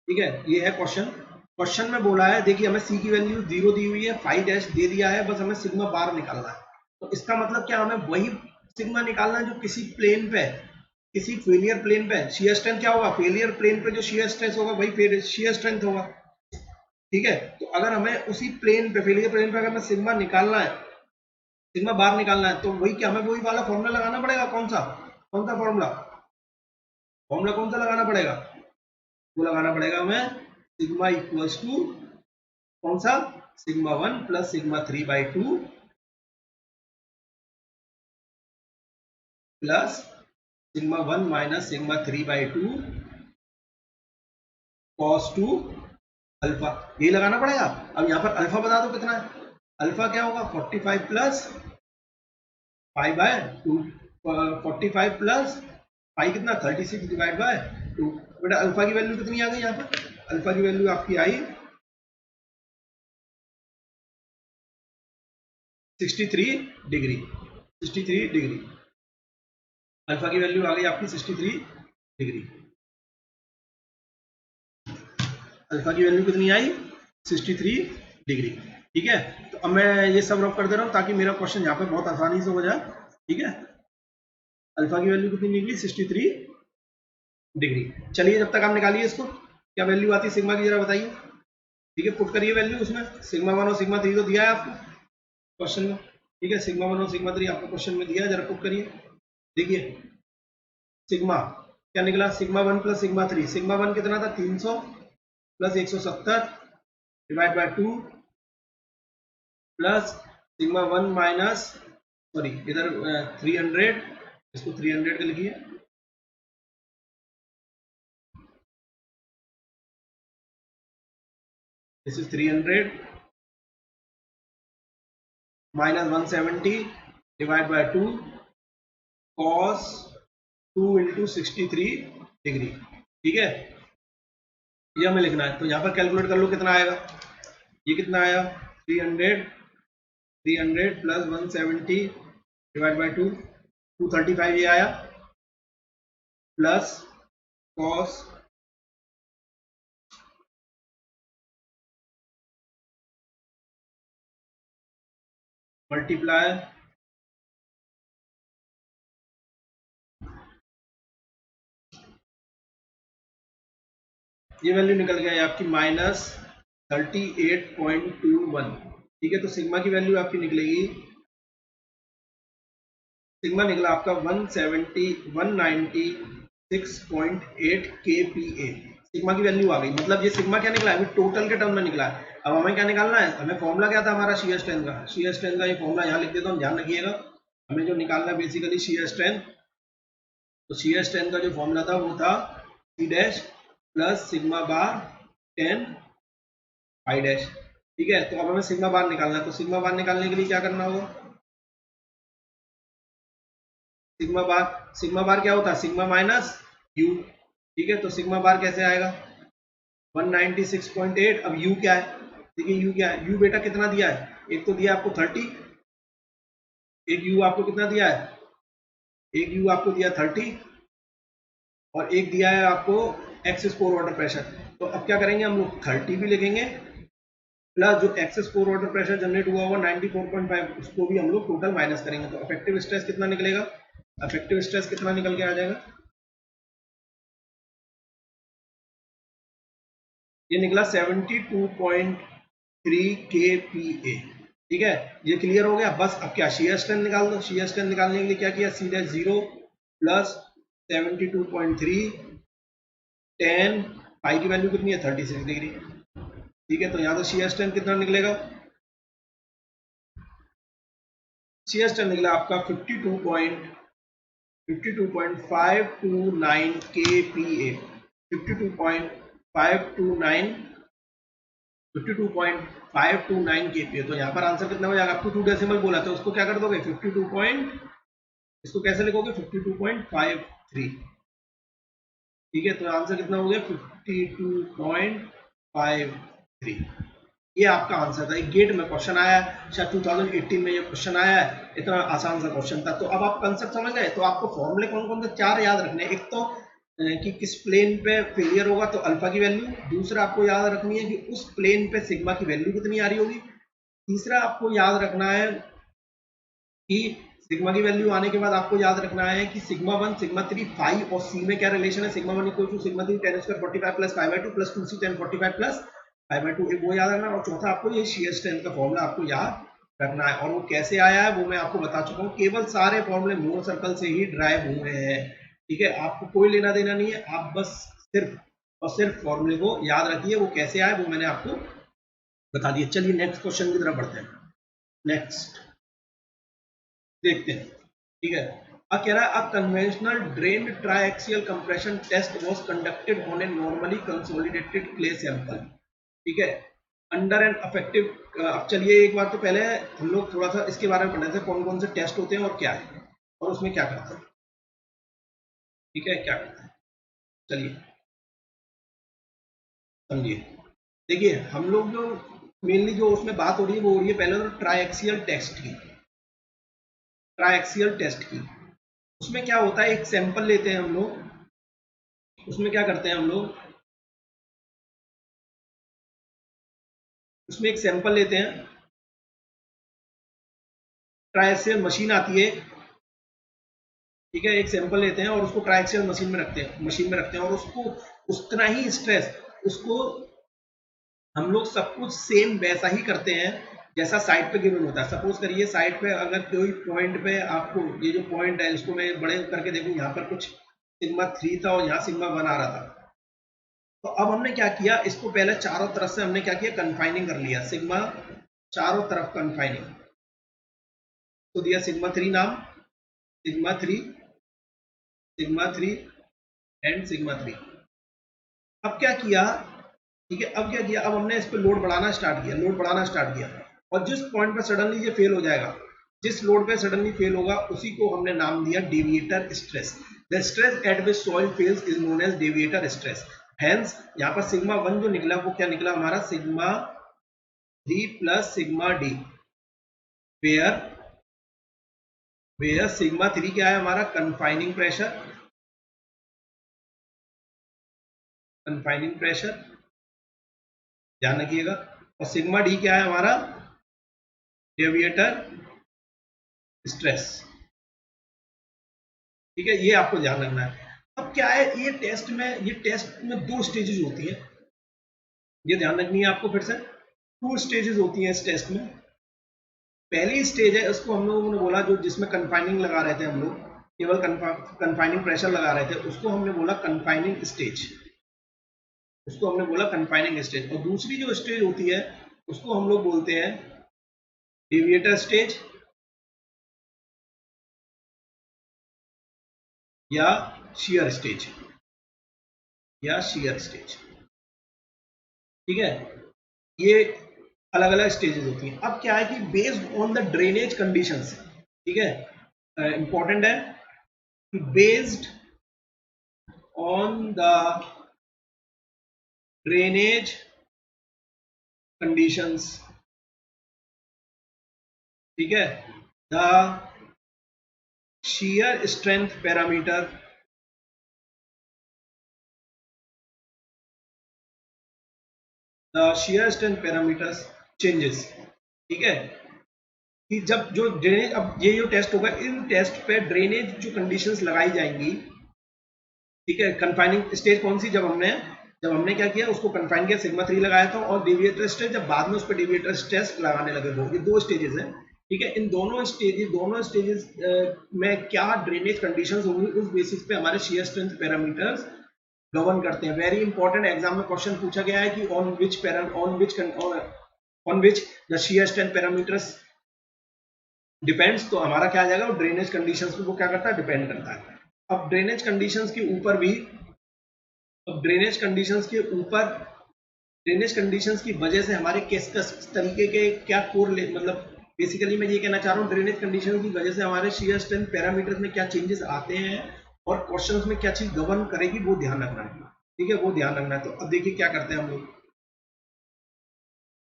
ठीक है। ये है क्वेश्चन। क्वेश्चन में बोला है, देखिए हमें सी की वैल्यू 0 दी हुई है, फाई डैश दे दिया है, बस हमें सिग्मा बार निकालना है। तो इसका मतलब क्या, हमें वही सिग्मा निकालना है जो किसी प्लेन पे, किसी फेलियर प्लेन पे शियर स्ट्रेंथ क्या होगा, फेलियर प्लेन पे जो शियर स्ट्रेस होगा वही शियर स्ट्रेंथ होगा, ठीक है। तो अगर हमें उसी प्लेन पे, फेलियर प्लेन पे अगर हमें सिग्मा निकालना है, सिग्मा बार निकालना है, तो वही क्या, हमें वही वाला फॉर्मूला लगाना पड़ेगा। कौन सा, कौन सा फॉर्मूला, फॉर्मूला कौन सा लगाना पड़ेगा, वो लगाना पड़ेगा हमें सिग्मा इक्वल्स टू कौन सा, sigma 1 plus sigma 3/2 plus sigma 1 minus sigma 3/2 cos 2 alpha, ये लगाना पड़ेगा। अब यहाँ पर अल्फा बता दो कितना है, अल्फा क्या होगा 45 प्लस 5/2, 45 प्लस 5 कितना 36 डिवाइड बाय 2। बेटा अल्फा की वैल्यू कितनी आ गई यहाँ पर, अल्फा की वैल्यू आपकी आई 63 डिग्री, 63 डिग्री, अल्फा की वैल्यू आ गई आपकी 63 डिग्री। अल्फा की वैल्यू कितनी आई 63 डिग्री, ठीक है। तो अब मैं ये सब रफ कर दे रहा हूँ ताकि मेरा क्वेश्चन यहाँ पे बहुत आसानी से हो जाए, ठीक है। अल्फा की वैल्यू कितनी निकली 63 डिग्री। चलिए जब तक आप निकालिए इसको, क्या वैल्यू आती है सिग्मा की जरा बताइए, ठीक है। पुट करिए वैल्यू उसमें, सिग्मा 1 और सिग्मा 3 तो दिया है आपको क्वेश्चन में, ठीक है। सिग्मा 1 और सिग्मा 3 आपको क्वेश्चन में दिया है, जरा पुट करिए। देखिए सिग्मा क्या निकला, सिग्मा 1 प्लस सिग्मा 3, सिग्मा 1 कितना था 300 plus 170 divide by 2 plus sigma 1 minus, sorry इधर 300, इसको 300 का लिखिए, this is 300 minus 170 divide by 2 cos 2 into 63 degree, ठीक है। ये हमें लिखना है। तो यहाँ पर कैलकुलेट कर लो कितना आएगा, ये कितना आया 300 प्लस 170 डिवाइड बाय 2, 235 ये आया, प्लस कॉस मल्टीप्लाई ये वैल्यू निकल गई आपकी माइनस 38.21, ठीक है। तो सिग्मा की वैल्यू आपकी निकलेगी, सिग्मा निकला आपका 196.8 kPa, सिग्मा की वैल्यू आ गई। मतलब ये सिग्मा क्या निकला है, अभी टोटल के टर्म में निकला है। अब हमें क्या निकालना है, हमें फॉर्मूला क्या था हमारा शियर स्ट्रेंथ का, शियर स्ट्रेंथ का ये फॉर्मूला यहाँ लिख देता हूँ, ध्यान रखिएगा। हमें जो निकालना है बेसिकली शियर स्ट्रेंथ, तो शियर स्ट्रेंथ का जो फॉर्मूला था वो था C dash plus sigma bar 10 phi dash, ठीक है। तो अब हमें सिग्मा बार निकालना है, तो सिग्मा बार निकालने के लिए क्या करना होगा, सिग्मा बार क्या होता है, सिग्मा माइनस यू, ठीक है। तो सिग्मा बार कैसे आएगा 196.8, अब यू क्या है, देखिए यू क्या है, यू बेटा कितना दिया है, एक तो दिया आपको 30, एक यू आपको कितना दिया है, एक यू आपको दिया 30 और एक दिया है आपको एक्सेस पोर वाटर प्रेशर। तो अब क्या करेंगे हम लोग 30 भी लिखेंगे प्लस जो एक्सेस पोर वाटर प्रेशर जनरेट हुआ होगा 94.5 उसको भी हम लोग टोटल माइनस करेंगे। तो इफेक्टिव स्ट्रेस कितना निकलेगा, इफेक्टिव स्ट्रेस कितना निकल के आ जाएगा, ये निकला 72.3 kPa, ठीक है। ये क्लियर हो गया। बस अब क्या शियर स्ट्रेंथ निकाल दो, शियर स्ट्रेंथ निकालने के लिए क्या किया, सी डैश 0 प्लस 72.3 10 पाई की वैल्यू कितनी है 36 डिग्री, ठीक है। तो यहाँ तो शियर स्ट्रेंथ कितना निकलेगा, शियर स्ट्रेंथ निकला आपका 52.529 kPa, 52.529 52.529 kPa। तो यहाँ पर आंसर कितना हो जाएगा? आपको 2 डेसिमल बोला था, उसको क्या कर दोगे 52 पॉइंट, इसको कैसे लिखोगे 52.53। ठीक है, तो आंसर कितना हो गया 52.53। ये आपका आंसर था। एक गेट में क्वेश्चन आया है, शायद 2018 में ये क्वेश्चन आया है, इतना आसान सा क्वेश्चन था। तो अब आप कंसेप्ट समझ गए। तो आपको फॉर्मूले कौन कौन से 4 याद रखने हैं। एक तो कि किस प्लेन पे फेलियर होगा तो अल्फा की वैल्यू। दूसरा आपको याद रखनी है कि उस प्लेन पे सिग्मा की वैल्यू कितनी आ रही होगी। तीसरा आपको याद रखना है कि सिग्मा की वैल्यू आने के बाद आपको याद रखना है कि सिग्मा 1 सिग्मा 3 फाइव और सी में क्या रिलेशन है। Sigma 1 equal to sigma 3 10 square 45 plus 5/2 plus 2c 10 45 plus 5/2, वो याद रखना। और चौथा आपको ये shear strength का फॉर्मूला आपको याद रखना है। और वो कैसे आया है वो मैं आपको बता चुका हूँ। केवल सारे फॉर्मूले मूर सर्कल से ही ड्राइव हुए हैं। ठीक है, आपको कोई लेना देना नहीं है, आप बस सिर्फ और सिर्फ फॉर्मूले को याद रखिए। वो कैसे आए वो मैंने आपको बता दिया। चलिए नेक्स्ट क्वेश्चन की तरफ बढ़ते हैं। नेक्स्ट देखते हैं। ठीक है, अब कह रहा है a conventional drain triaxial compression test was conducted on a normally consolidated clay sample. ठीक है, अंडर एन अफेक्टिव। अब चलिए एक बार तो पहले हम लोग थोड़ा सा इसके बारे में पढ़ने से कौन कौन से टेस्ट होते हैं और क्या है और उसमें क्या करते हैं। ठीक है, क्या करते हैं चलिए समझिए। देखिए हम लोग जो मेनली जो उसमें बात हो रही है वो हो रही है पहले तो ट्राइएक्सियल टेस्ट की। ट्राइएक्सियल टेस्ट की उसमें क्या होता है, एक सैंपल लेते हैं हम लोग। उसमें क्या करते हैं हम लोग, उसमें एक सैंपल लेते हैं। ट्राइएक्सियल मशीन आती है। ठीक है, एक सैंपल लेते हैं और उसको ट्राइएक्सियल मशीन में रखते हैं और उसको उतना ही स्ट्रेस, उसको हम लोग सब कुछ सेम वैसा ही करते हैं जैसा साइड पे गिवन होता है। सपोज करिए साइड पे अगर कोई पॉइंट पे आपको ये जो पॉइंट है इसको मैं बड़े करके देखूं, यहाँ पर कुछ सिग्मा 3 था और यहाँ सिग्मा 1 आ रहा था। तो अब हमने क्या किया, इसको पहले चारों तरफ से हमने क्या किया, कन्फाइनिंग कर लिया। सिग्मा चारों तरफ कन्फाइनिंग, तो दिया सिग्मा 3 नाम, सिग्मा 3, सिग्मा 3 एंड सिग्मा 3। अब क्या किया, ठीक है, अब क्या किया, अब हमने इस पर लोड बढ़ाना स्टार्ट किया और जिस पॉइंट पर सडनली ये फेल हो जाएगा, जिस लोड पे सडनली फेल होगा उसी को हमने नाम दिया deviator stress. The stress at which soil fails is known as deviator stress. Hence यहाँ पर सिग्मा 1 जो निकला वो क्या निकला हमारा, sigma 3 plus sigma D, where sigma 3 क्या है हमारा, कन्फाइनिंग प्रेशर, ध्यान रखिएगा। और सिग्मा डी क्या है हमारा, डेविएटर स्ट्रेस। ठीक है, ये आपको ध्यान रखना है। अब क्या है, ये टेस्ट में 2 स्टेजेस होती है, ये ध्यान रखनी है आपको। फिर से 2 स्टेजेस होती हैं इस टेस्ट में। पहली स्टेज है, उसको हम लोगों ने बोला जो जिसमें कन्फाइनिंग लगा रहे थे हम लोग, केवल कन्फाइनिंग प्रेशर लगा रहे थे, उसको हमने बोला कन्फाइनिंग स्टेज, और दूसरी जो स्टेज होती है उसको हम लोग बोलते हैं डेविएटर स्टेज या shear स्टेज, ठीक है, ये अलग अलग स्टेजेस होती हैं। अब क्या है कि based on the drainage conditions, ठीक है, इंपॉर्टेंट है कि based on the drainage conditions, ठीक है, the shear strength parameter changes. ठीक है, कि जब जो ड्रेनेज, अब ये जो टेस्ट होगा, इन टेस्ट पे ड्रेनेज जो कंडीशंस लगाई जाएंगी, ठीक है, कन्फाइनिंग स्टेज कौन सी, जब हमने क्या किया, उसको कन्फाइन किया, सिग्मा 3 लगाया था, और डेविएटर स्टेज जब बाद में उस पर डेविएटर स्टेज लगाने लगे वो, ये 2 स्टेजेस हैं। ठीक है, इन दोनों स्टेजेस में क्या ड्रेनेज कंडीशंस होंगी, उस बेसिस पे हमारे shear strength पैरामीटर्स गवर्न करते हैं। वेरी इंपॉर्टेंट, एग्जाम में क्वेश्चन पूछा गया है कि on which the shear strength parameters depends, तो हमारा क्या आ जाएगा, ड्रेनेज कंडीशंस पे वो क्या करता है, डिपेंड करता है। अब ड्रेनेज कंडीशंस के ऊपर भी, अब ड्रेनेज कंडीशंस की वजह से हमारे किस तरीके के क्या मतलब बेसिकली मैं ये कहना चाह रहा हूँ, ड्रेनेज कंडीशन की वजह से हमारे शियर स्ट्रेंथ पैरामीटर्स में क्या चेंजेस आते हैं और क्वेश्चंस में क्या चीज गवर्न करेगी वो ध्यान रखना है। ठीक है, वो ध्यान रखना है। तो अब देखिए क्या करते हैं हम लोग।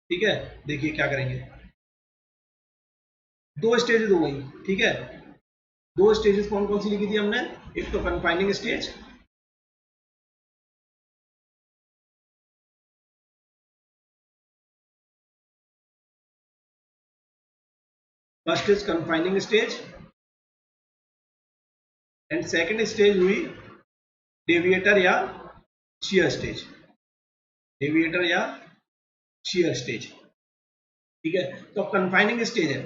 ठीक है, देखिए क्या करेंगे। दो स्टेजेस हो गई। ठीक है, दो स्टेजेस कौन कौन सी लिखी थी हमने, एक तो confining stage, first is confining stage and second stage हुई डेविएटर या शियर स्टेज, डेविएटर या शियर स्टेज। ठीक है, तो कन्फाइनिंग स्टेज है,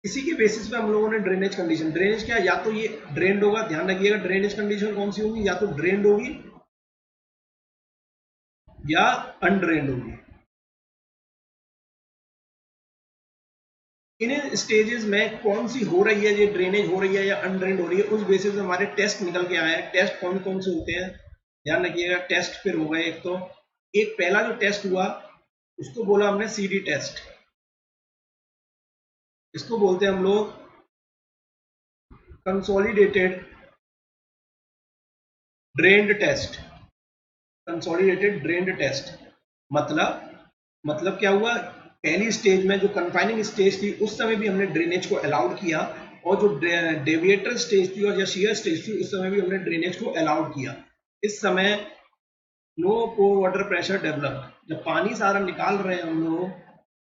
इसी के बेसिस पे हम लोगों ने ड्रेनेज कंडीशन, ड्रेनेज क्या, या तो ये ड्रेन्ड होगा, ध्यान रखिएगा ड्रेनेज कंडीशन कौन सी होगी, या तो ड्रेन्ड होगी या अनड्रेन्ड होगी। इन स्टेजेस में कौन सी हो रही है, ये ड्रेनेज हो रही है या अनड्रेन्ड हो रही है, उस बेसिस पे हमारे टेस्ट निकल के आए हैं। टेस्ट कौन कौन से होते हैं, ध्यान रखिएगा। टेस्ट फिर हो गए, एक तो एक पहला जो टेस्ट हुआ उसको बोला हमने सीडी टेस्ट, इसको बोलते हैं हम लोग consolidated drained test, consolidated drained test. मतलब क्या हुआ, पहली स्टेज में जो कन्फाइनिंग स्टेज थी उस समय भी हमने ड्रेनेज को अलाउड किया, और जो डेविएटर स्टेज थी और या शियर स्टेज थी उस समय भी हमने ड्रेनेज को अलाउड किया। इस समय no pore water pressure develop, जब पानी सारा निकाल रहे हैं हम लोग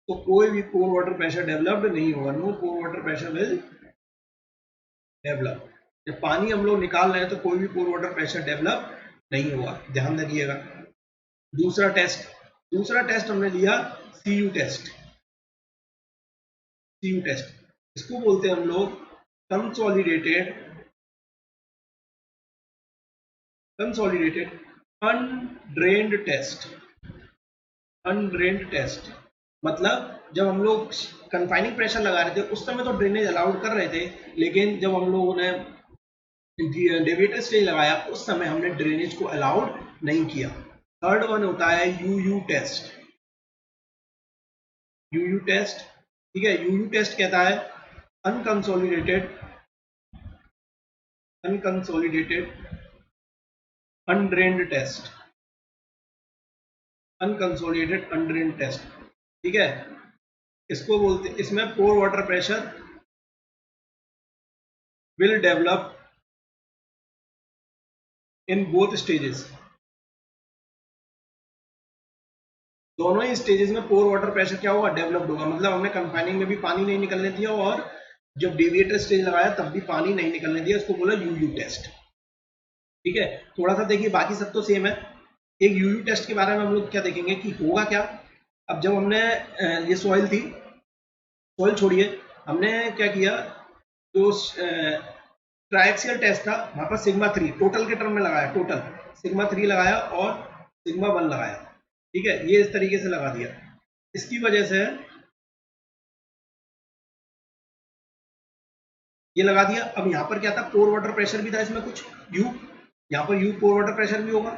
तो कोई भी पोर वाटर प्रेशर डेवलप्ड नहीं होगा, no pore water pressure will develop. जब पानी हम लोग निकाल रहे हैं तो कोई भी पोर वाटर प्रेशर डेवलप नहीं होगा, ध्यान रखिएगा। दूसरा टेस्ट हमने लिया सीयू टेस्ट, सीयू टेस्ट इसको बोलते हैं हम लोग कंसोलिडेटेड अनड्रेन्ड टेस्ट, अनड्रेन्ड टेस्ट। मतलब जब हम लोग कन्फाइनिंग प्रेशर लगा रहे थे उस समय तो ड्रेनेज अलाउड कर रहे थे, लेकिन जब हम लोगों ने डेविएटर स्टेज लगाया उस समय हमने ड्रेनेज को अलाउड नहीं किया। थर्ड वन होता है यूयू टेस्ट, यूयू टेस्ट। ठीक है, यूयू टेस्ट कहता है unconsolidated undrained test, unconsolidated undrained test. ठीक है, इसको बोलते, इसमें pore water pressure will develop in both stages, दोनों ही स्टेजेस में पोर वाटर प्रेशर क्या होगा, डेवलप्ड होगा। मतलब हमने कन्फाइनिंग में भी पानी नहीं निकलने दिया और जब डेविएटर स्टेज लगाया तब भी पानी नहीं निकलने दिया, इसको बोला यूयू टेस्ट। ठीक है, थोड़ा सा देखिए, बाकी सब तो सेम है। एक यूयू टेस्ट के बारे में हम लोग क्या देखेंगे कि होगा क्या। अब जब हमने ये सॉइल थी, सॉइल छोड़िए, हमने क्या किया, जो ट्राइएक्सियल टेस्ट था वहां पर सिग्मा 3 टोटल के टर्म में लगाया, टोटल सिग्मा 3 लगाया और सिग्मा 1 लगाया। ठीक है, ये इस तरीके से लगा दिया। इसकी वजह से ये लगा दिया। अब यहाँ पर क्या था, पोर वाटर प्रेशर भी था इसमें कुछ यू, यहाँ पर यू पोर वाटर प्रेशर भी होगा,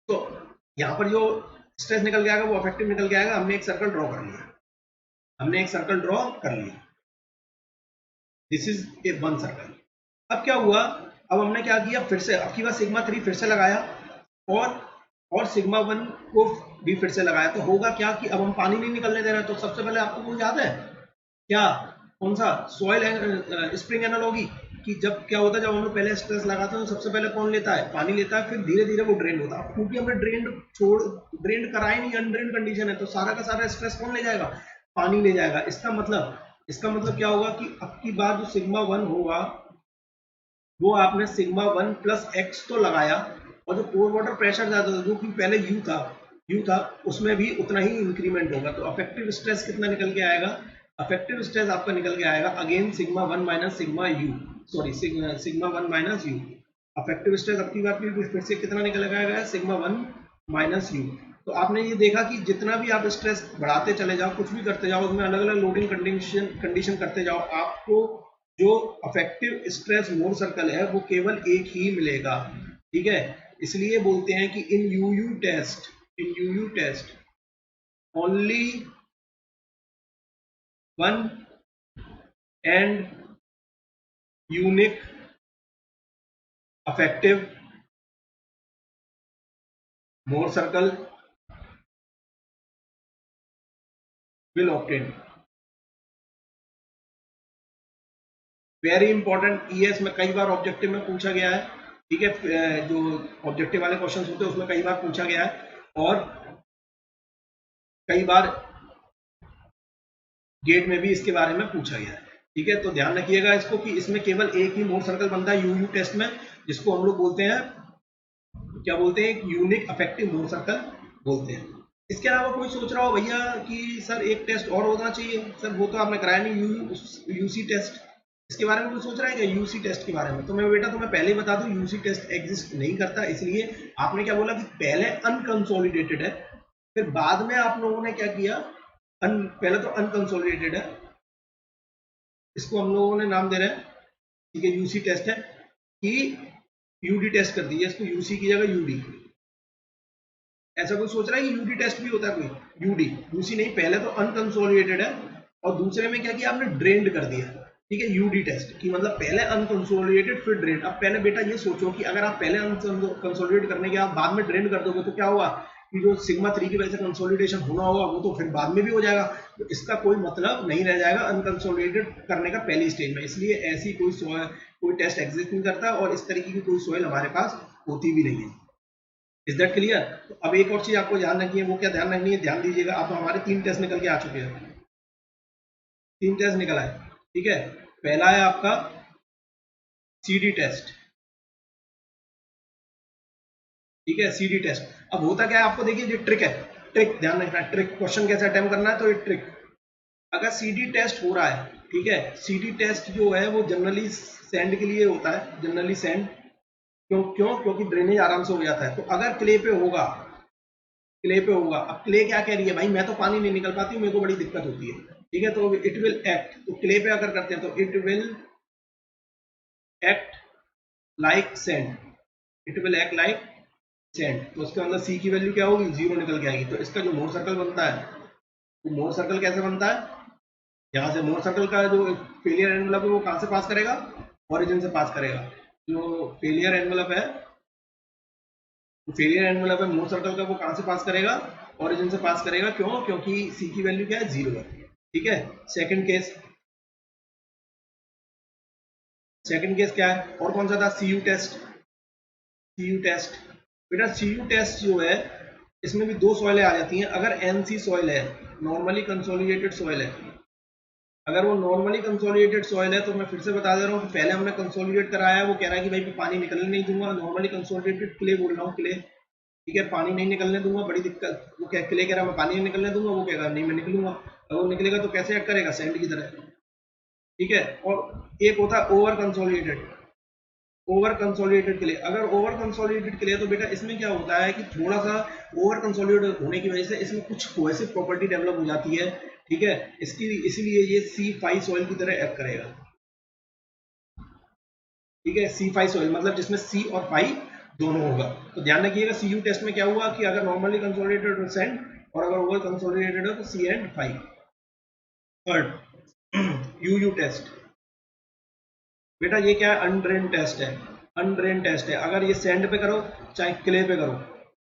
तो यहाँ पर जो स्ट्रेस निकल के आएगा वो अफेक्टिव निकल के आएगा। हमने एक सर्कल ड्रॉ कर लिया, हमने एक सर्कल ड्रॉ कर लिया, this is a one circle. अब क्या हुआ, अब हमने क्या किया, फिर से अब की बार सिग्मा 3 फिर से लगाया और सिग्मा 1 को भी फिर से लगाया। तो होगा क्या कि अब हम पानी नहीं निकलने दे रहे हैं। तो सबसे पहले आपको वो याद है क्या, कौन सा, सॉइल स्प्रिंग एनालॉजी, कि जब क्या होता है, जब हम लोग पहले स्ट्रेस लगाते हैं तो सबसे पहले कौन लेता है, पानी लेता है, फिर धीरे धीरे वो ड्रेन होता है। क्योंकि हमने ड्रेन कराया नहीं, अनड्रेन कंडीशन है, तो सारा का सारा स्ट्रेस कौन ले जाएगा, पानी ले जाएगा। इसका मतलब क्या होगा कि अब की बार जो सिग्मा 1 होगा वो आपने सिग्मा 1 प्लस एक्स तो लगाया, और जो पोर वाटर प्रेशर ज्यादा था जो कि पहले यू था उसमें भी उतना ही इंक्रीमेंट होगा। तो अफेक्टिव स्ट्रेस कितना निकल के आएगा, अफेक्टिव स्ट्रेस आपका निकल के आएगा again sigma 1 minus sigma you, sorry sigma 1 minus you. Affective stress अपनी बात फिर से कितना निकल के आएगा, सिग्मा 1 माइनस यू। तो आपने ये देखा कि जितना भी आप स्ट्रेस बढ़ाते चले जाओ, कुछ भी करते जाओ, उसमें अलग अलग लोडिंग कंडीशन करते जाओ, आपको जो अफेक्टिव स्ट्रेस मोर सर्कल है वो केवल एक ही मिलेगा, ठीक है। इसलिए बोलते हैं कि in UU test only one and unique effective Mohr circle will obtain. Very important, ES में कई बार ऑब्जेक्टिव में पूछा गया है, ठीक है। जो ऑब्जेक्टिव वाले क्वेश्चन होते हैं उसमें कई बार पूछा गया है और कई बार गेट में भी इसके बारे में पूछा गया है, ठीक है। तो ध्यान रखिएगा इसको कि इसमें केवल एक ही मोर सर्कल बनता है यूयू टेस्ट में, जिसको हम लोग बोलते हैं, क्या बोलते हैं, यूनिक अफेक्टिव मोर सर्कल बोलते हैं। इसके अलावा कोई सोच रहा हो भैया कि सर एक टेस्ट और होना चाहिए, सर वो तो आपने कराया नहीं, यूसी टेस्ट, इसके बारे में कोई सोच रहा है क्या यूसी टेस्ट के बारे में? तो मैं बेटा तुम्हें पहले ही बता दूं, यूसी टेस्ट एग्जिस्ट नहीं करता। इसलिए आपने क्या बोला कि पहले अनकंसोलिडेटेड है, फिर बाद में आप लोगों ने क्या किया, पहले तो अनकंसोलिडेटेड है, इसको हम लोगों ने नाम दे रहे हैं, ठीक है, यूसी टेस्ट है, कि यूडी टेस्ट कर दीजिए इसको, यूसी की जगह यूडी। ऐसा कोई सोच रहा है कि यूडी टेस्ट भी होता है कोई? यूसी नहीं, पहले तो अनकंसोलिडेटेड है और दूसरे में क्या किया आपने, ड्रेन्ड कर दिया, ठीक है। यूडी टेस्ट की मतलब पहले अनकंसोलिडेटेड फिर ड्रेन। अब पहले बेटा ये सोचो कि अगर आप पहले अनकंसोलिडेट करने के बाद में ड्रेन कर दोगे तो क्या होगा कि जो सिग्मा 3 की वजह से कंसोलिडेशन होना होगा वो तो फिर बाद में भी हो जाएगा, तो इसका कोई मतलब नहीं रह जाएगा अनकंसोलिडेटेड करने का पहली स्टेज में। इसलिए ऐसी कोई टेस्ट एग्जिस्ट नहीं करता और इस तरीके की कोई सोयल हमारे पास होती भी नहीं है। Is that clear? तो अब एक और चीज आपको ध्यान रखनी है, वो क्या ध्यान रखनी है, ध्यान दीजिएगा। आप हमारे 3 टेस्ट निकल के आ चुके हैं, 3 टेस्ट निकल आए, ठीक है। पहला है आपका सीडी टेस्ट, ठीक है, सीडी टेस्ट। अब होता क्या है, आपको देखिए ये ट्रिक है, ट्रिक ध्यान रखना है, ट्रिक क्वेश्चन कैसे अटेम्प्ट करना है, तो ये ट्रिक, अगर सीडी टेस्ट हो रहा है, ठीक है, सीडी टेस्ट जो है वो जनरली सैंड के लिए होता है, जनरली सैंड, क्योंकि ड्रेनेज आराम से हो जाता है। तो अगर क्ले पे होगा, अब क्ले क्या कह रही है, भाई मैं तो पानी नहीं निकल पाती हूँ, मेरे को बड़ी दिक्कत होती है, ठीक है, तो इट विल एक्ट, तो क्ले पे अगर करते हैं तो it will act like sand, it will act like sand. तो उसके अंदर सी की वैल्यू क्या होगी, 0 निकल के आएगी। तो इसका जो मोर सर्कल बनता है, तो मोर सर्कल कैसे बनता है, यहाँ से मोर सर्कल का जो फेलियर एनवेलप है वो कहाँ से पास करेगा, ओरिजिन से पास करेगा। जो फेलियर एनवेलप है, मोर सर्कल का वो कहाँ से पास करेगा, ओरिजिन से पास करेगा। क्यों? क्योंकि सी की वैल्यू क्या है, 0 है, ठीक है। सेकंड केस क्या है, और कौन सा था, सीयू टेस्ट। बेटा सीयू टेस्ट जो है इसमें भी 2 सॉइलें आ जाती हैं। अगर एनसी सॉइल है, नॉर्मली कंसोलिडेटेड सॉइल है, अगर वो नॉर्मली कंसोलिडेटेड सॉइल है, तो मैं फिर से बता दे रहा हूँ कि पहले हमने कंसोलिडेट कराया है, वो कह रहा है कि भाई मैं पानी निकलने नहीं दूंगा, नॉर्मली कंसोलिडेटेड क्ले बोल रहा हूँ, क्ले, ठीक है, पानी नहीं निकलने दूंगा, बड़ी दिक्कत, वो क्या क्ले कह रहा है मैं पानी नहीं निकलने दूंगा, वो कहेगा नहीं मैं निकलूंगा, और वो निकलेगा तो कैसे एक्ट करेगा, सैंड की तरह, ठीक है। और एक होता है ओवर कंसोलिडेटेड के लिए। अगर ओवर कंसोलिडेटेड के लिए तो बेटा इसमें क्या होता है कि थोड़ा सा ओवर कंसोलिडेटेड होने की वजह से इसमें कुछ कोहेसिव प्रॉपर्टी डेवलप हो जाती है, ठीक है, इसीलिए ये C5 सॉइल की तरह एक्ट करेगा, ठीक है। C5 सॉइल मतलब जिसमें C और 5 दोनों होगा। तो ध्यान रखिएगा सीयू टेस्ट में क्या हुआ कि अगर नॉर्मली कंसोलिडेटेड हो सैंड और अगर ओवर कंसोलिडेटेड हो तो C and 5। Third UU test, बेटा ये क्या है, अनड्रेन टेस्ट है। अगर ये सैंड पे करो चाहे क्ले पे करो,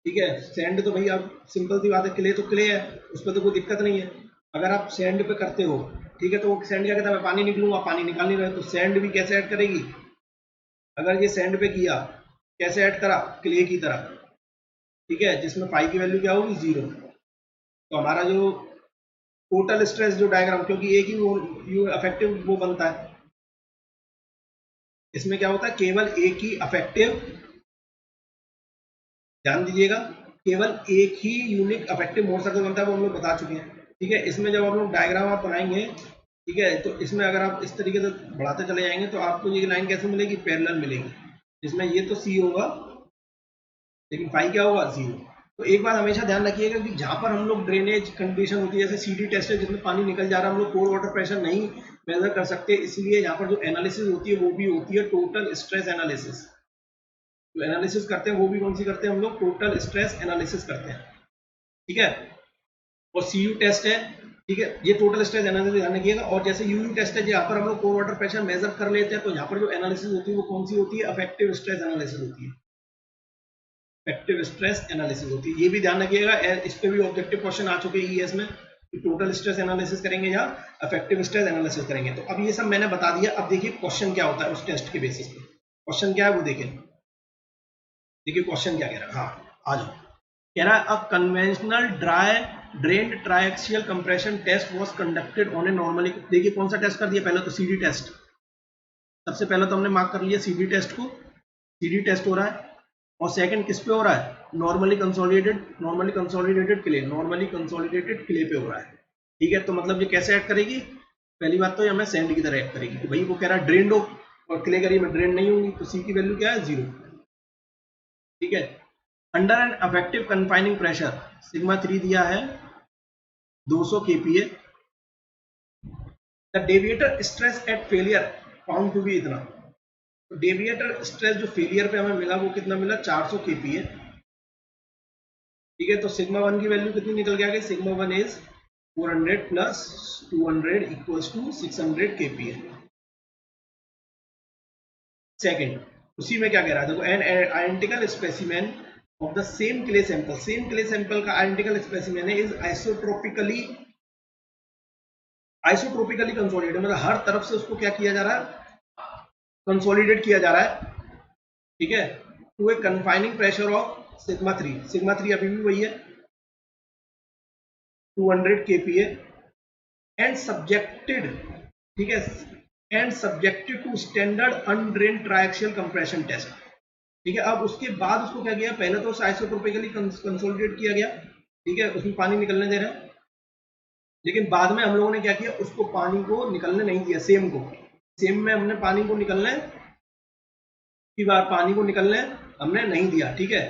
ठीक है, सैंड तो भाई अब सिंपल सी बात है, क्ले तो क्ले है, उस पर तो कोई दिक्कत नहीं है। अगर आप सैंड पे करते हो, ठीक है, तो वो सैंड क्या कहता है, पानी निकलूंगा, पानी निकाल नहीं रहे, तो सैंड भी कैसे ऐड करेगी, अगर ये सैंड पे किया, कैसे ऐड करा, क्ले की तरह, ठीक है, जिसमें पाई की वैल्यू क्या होगी, 0। तो हमारा जो टोटल स्ट्रेस जो डायग्राम, क्योंकि एक ही वो अफेक्टिव वो बनता है, इसमें क्या होता है, केवल एक ही अफेक्टिव, ध्यान दीजिएगा, केवल एक ही यूनिक अफेक्टिव मोड सर्कल बनता है, वो हम लोग बता चुके हैं, ठीक है। इसमें जब हम लोग डायग्राम आप बनाएंगे, ठीक है, तो इसमें अगर आप इस तरीके से बढ़ाते चले जाएंगे तो आपको ये लाइन कैसे मिलेगी, पैरेलल मिलेगी, जिसमें ये तो C होगा लेकिन फाई क्या होगा, 0। तो एक बात हमेशा ध्यान रखिएगा कि जहां पर हम लोग ड्रेनेज कंडीशन होती है, जैसे सीडी टेस्ट है जिसमें पानी निकल जा रहा है, हम लोग कोर वाटर प्रेशर नहीं मेजर कर सकते, इसलिए यहाँ पर जो एनालिसिस होती है वो भी होती है टोटल स्ट्रेस एनालिसिस। जो एनालिसिस करते हैं वो भी कौन सी करते हैं हम लोग, टोटल स्ट्रेस एनालिसिस करते हैं, ठीक है। और सीयू टेस्ट है, ठीक है, ये टोटल स्ट्रेस एनालिसिस ध्यान रखिएगा। और जैसे यूयू टेस्ट है यहाँ पर हम लोग कोर वाटर प्रेशर मेजर कर लेते हैं, तो यहाँ पर जो एनालिसिस होती है वो कौन सी होती है, अफेक्टिव स्ट्रेस एनालिसिस होती है, इफेक्टिव स्ट्रेस एनालिसिस होती है। ये भी ध्यान रखिएगा, इस पे भी ऑब्जेक्टिव क्वेश्चन आ चुके हैं ईएस में, टोटल स्ट्रेस एनालिसिस करेंगे या इफेक्टिव स्ट्रेस एनालिसिस करेंगे। तो अब ये सब मैंने बता दिया, अब देखिए क्वेश्चन क्या होता है उस टेस्ट के बेसिस पे। क्वेश्चन क्या है वो देखें, देखिए क्वेश्चन क्या कह रहा है। हाँ आ जाओ, कह रहा है a conventional drained triaxial compression test was conducted on a normally. देखिए कौन सा टेस्ट कर दिया, पहले तो सीडी टेस्ट, सबसे पहले तो हमने मार्क कर लिया सीडी टेस्ट को, सीडी टेस्ट हो रहा है। और सेकंड किस पे हो रहा है, normally consolidated clay, normally consolidated clay पे हो रहा है, ठीक है। तो मतलब ये कैसे ऐड करेगी, पहली बात तो ये हमें सैंड की तरह ऐड करेगी, तो भाई वो कह रहा है ड्रेन्ड हो और क्ले करिए में ड्रेन नहीं होंगी, तो सी की वैल्यू क्या है 0, ठीक है। Under an effective confining pressure sigma 3 दिया है 200 kPa, the deviator stress at failure found to be इतना। तो डेविएटर स्ट्रेस जो फेलियर पे हमें मिला वो कितना मिला, 400 kPa, ठीक है। तो सिग्मा 1 की वैल्यू कितनी निकल के आ गई, sigma 1 is 400 plus 200 equals to 600 kPa। Second, उसी में क्या कह रहा है देखो, an identical specimen of the same clay sample, same clay sample का आइडेंटिकल स्पेसिमेन है, इज आइसोट्रोपिकली कंसोलिडेटेड, मतलब हर तरफ से उसको क्या किया जा रहा है, कंसोलिडेट किया जा रहा है, ठीक है, to a confining pressure of sigma 3, sigma 3 अभी भी वही है 200 kPa एंड सब्जेक्टेड, ठीक है, and subjected to standard undrained triaxial compression test, ठीक है। अब उसके बाद उसको क्या किया, पहले तो आइसोट्रोपिकली कंसोलिडेट किया गया, ठीक है, उसमें पानी निकलने दे रहे हैं, लेकिन बाद में हम लोगों ने क्या किया, उसको पानी को निकलने नहीं दिया, सेम में हमने पानी को निकलने की बार पानी को निकलने हमने नहीं दिया, ठीक है,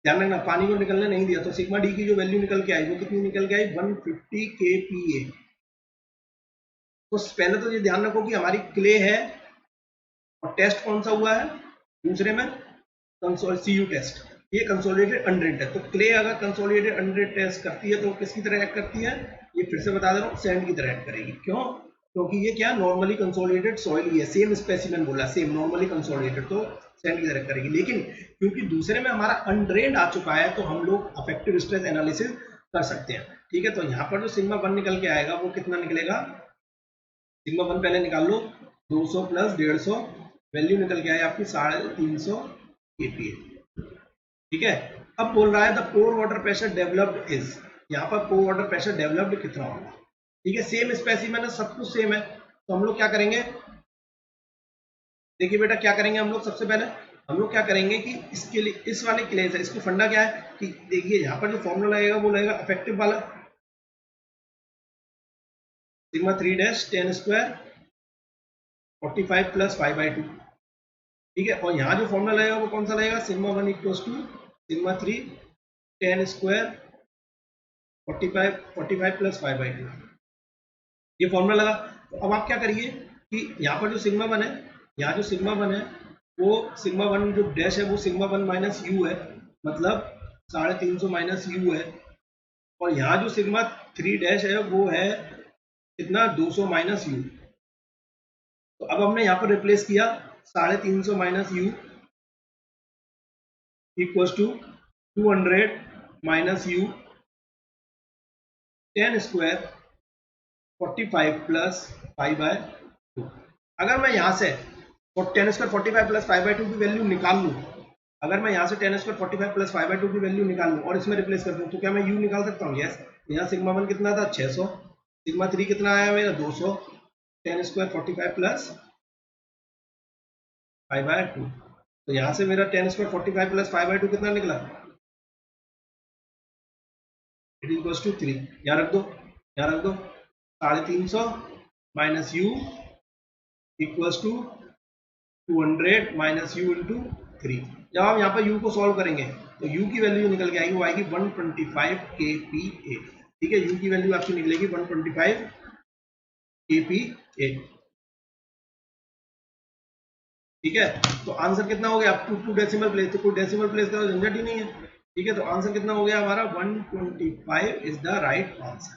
ध्यान रखना पानी को निकलने नहीं दिया। तो सिग्मा डी की जो वैल्यू निकल के आई वो कितनी निकल के आई, 150 kPa। तो पहले तो ये ध्यान रखो कि हमारी क्ले है और टेस्ट कौन सा हुआ है, दूसरे में सीयू टेस्ट, ये कंसोलिडेटेड अनड्रेन्ड है। तो क्ले अगर कंसोलिडेटेड अनड्रेन्ड टेस्ट करती है तो किसकी तरह एक्ट करती है, ये फिर से बता दे रहा हूँ, सैंड की तरह एक्ट करेगी। क्यों, क्योंकि ये क्या नॉर्मली कंसोलिडेटेड सॉइल ही है, सेम स्पेसिमेन बोला, सेम नॉर्मली कंसोलिडेटेड, तो सैंड की तरह करेगी। लेकिन क्योंकि दूसरे में हमारा अनड्रेन्ड आ चुका है तो हम लोग अफेक्टिव स्ट्रेस एनालिसिस कर सकते हैं, ठीक है। तो यहाँ पर जो सिग्मा 1 निकल के आएगा वो कितना निकलेगा, सिग्मा 1 पहले निकाल लो, 200 प्लस 150, वैल्यू निकल के आई आपकी 350 kPa, ठीक है। अब बोल रहा है the pore water pressure developed is, यहाँ पर पोर वाटर प्रेशर डेवलप्ड कितना होगा, ठीक है, सेम स्पेसिमेन है, सब कुछ सेम है। तो हम लोग क्या करेंगे, देखिए बेटा क्या करेंगे हम लोग, सबसे पहले हम लोग क्या करेंगे कि इसके लिए इस वाले क्ले से इसको फंडा क्या है कि देखिए यहाँ पर जो फॉर्मूला लगेगा वो लगेगा अफेक्टिव वाला, सिग्मा 3 डैश 10 स्क्वायर 45 प्लस 5/2, ठीक है। और यहाँ जो फॉर्मूला लगेगा वो कौन सा लगेगा, sigma 1 equals to sigma 3 10 square 45 plus 5/2, ये फॉर्मूला लगा। तो अब आप क्या करिए कि यहाँ पर जो सिग्मा 1 है, यहाँ जो सिग्मा 1 है वो सिग्मा 1 जो डैश है वो सिग्मा 1 माइनस यू है, मतलब 350 माइनस यू है। और यहाँ जो सिग्मा 3 डैश है वो है कितना, 200 माइनस यू। तो अब हमने यहाँ पर रिप्लेस किया 350 minus u equals to 200 minus u 10 square 45 plus 5/2। अगर मैं यहाँ से 10 स्क्वायर 45 प्लस 5/2 की वैल्यू निकाल लूँ, अगर मैं यहाँ से 10 स्क्वायर 45 प्लस 5/2 की वैल्यू निकाल लूँ और इसमें रिप्लेस कर दूँ तो क्या मैं यू निकाल सकता हूँ, यस। यहाँ सिग्मा 1 कितना था 600, सिग्मा 3 कितना आया मेरा 200, 10 स्क्वायर 45 प्लस 5/2, तो यहाँ से मेरा 10 स्क्वायर 45 प्लस 5/2 कितना निकला, इट इक्वल्स टू 3, यहाँ रख दो, यहाँ रख दो, 350 minus u equals to 200 minus u into 3। जब हम यहाँ पर u को सॉल्व करेंगे तो u की वैल्यू निकल के आएगी, वो आएगी 125 kPa। ठीक है, u की वैल्यू आपकी निकलेगी 125 kPa। ठीक है, तो आंसर कितना हो गया, अब टू डेसिमल प्लेस, तो कोई डेसिमल प्लेस का झंझट ही नहीं है। ठीक है, तो आंसर कितना हो गया हमारा, 125 इज द राइट आंसर।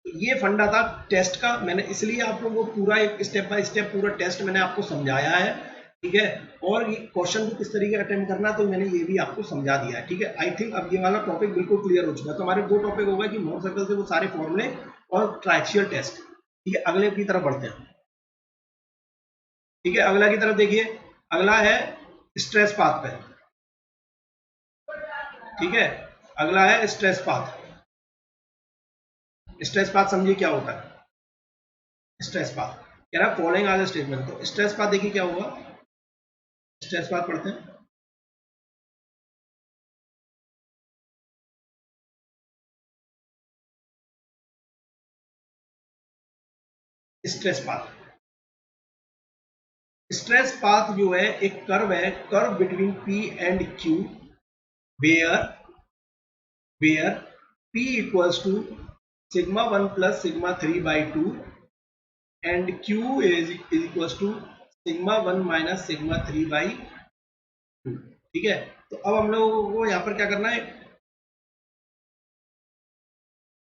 तो ये फंडा था टेस्ट का, मैंने इसलिए आप लोगों को पूरा एक स्टेप बाय स्टेप पूरा टेस्ट मैंने आपको समझाया है। ठीक है, और ये क्वेश्चन को किस तरीके अटेम्प्ट करना तो मैंने ये भी आपको समझा दिया है। ठीक है, आई थिंक अब ये वाला टॉपिक बिल्कुल क्लियर हो चुका है। तो हमारे दो टॉपिक हो गए कि मोर सर्कल से वो सारे फॉर्मूले और ट्राइक्सियल टेस्ट। ठीक है, अगले की तरफ बढ़ते हैं। ठीक है, अगला की तरफ देखिए, अगला है स्ट्रेस पाथ पे। ठीक है, अगला है स्ट्रेस पाथ। स्ट्रेस पाथ समझिए क्या होता है। स्ट्रेस पाथ कह रहा है फॉलोइंग आर द स्टेटमेंट, तो स्ट्रेस पाथ देखिए क्या होगा, स्ट्रेस पाथ पढ़ते हैं। स्ट्रेस पाथ, स्ट्रेस पाथ जो है एक कर्व है, curve between P and Q, where P equals to sigma 1 plus sigma 3 by 2 and Q is equals to sigma 1 minus sigma 3 by 2। ठीक है, तो अब हम लोगों को यहाँ पर क्या करना है,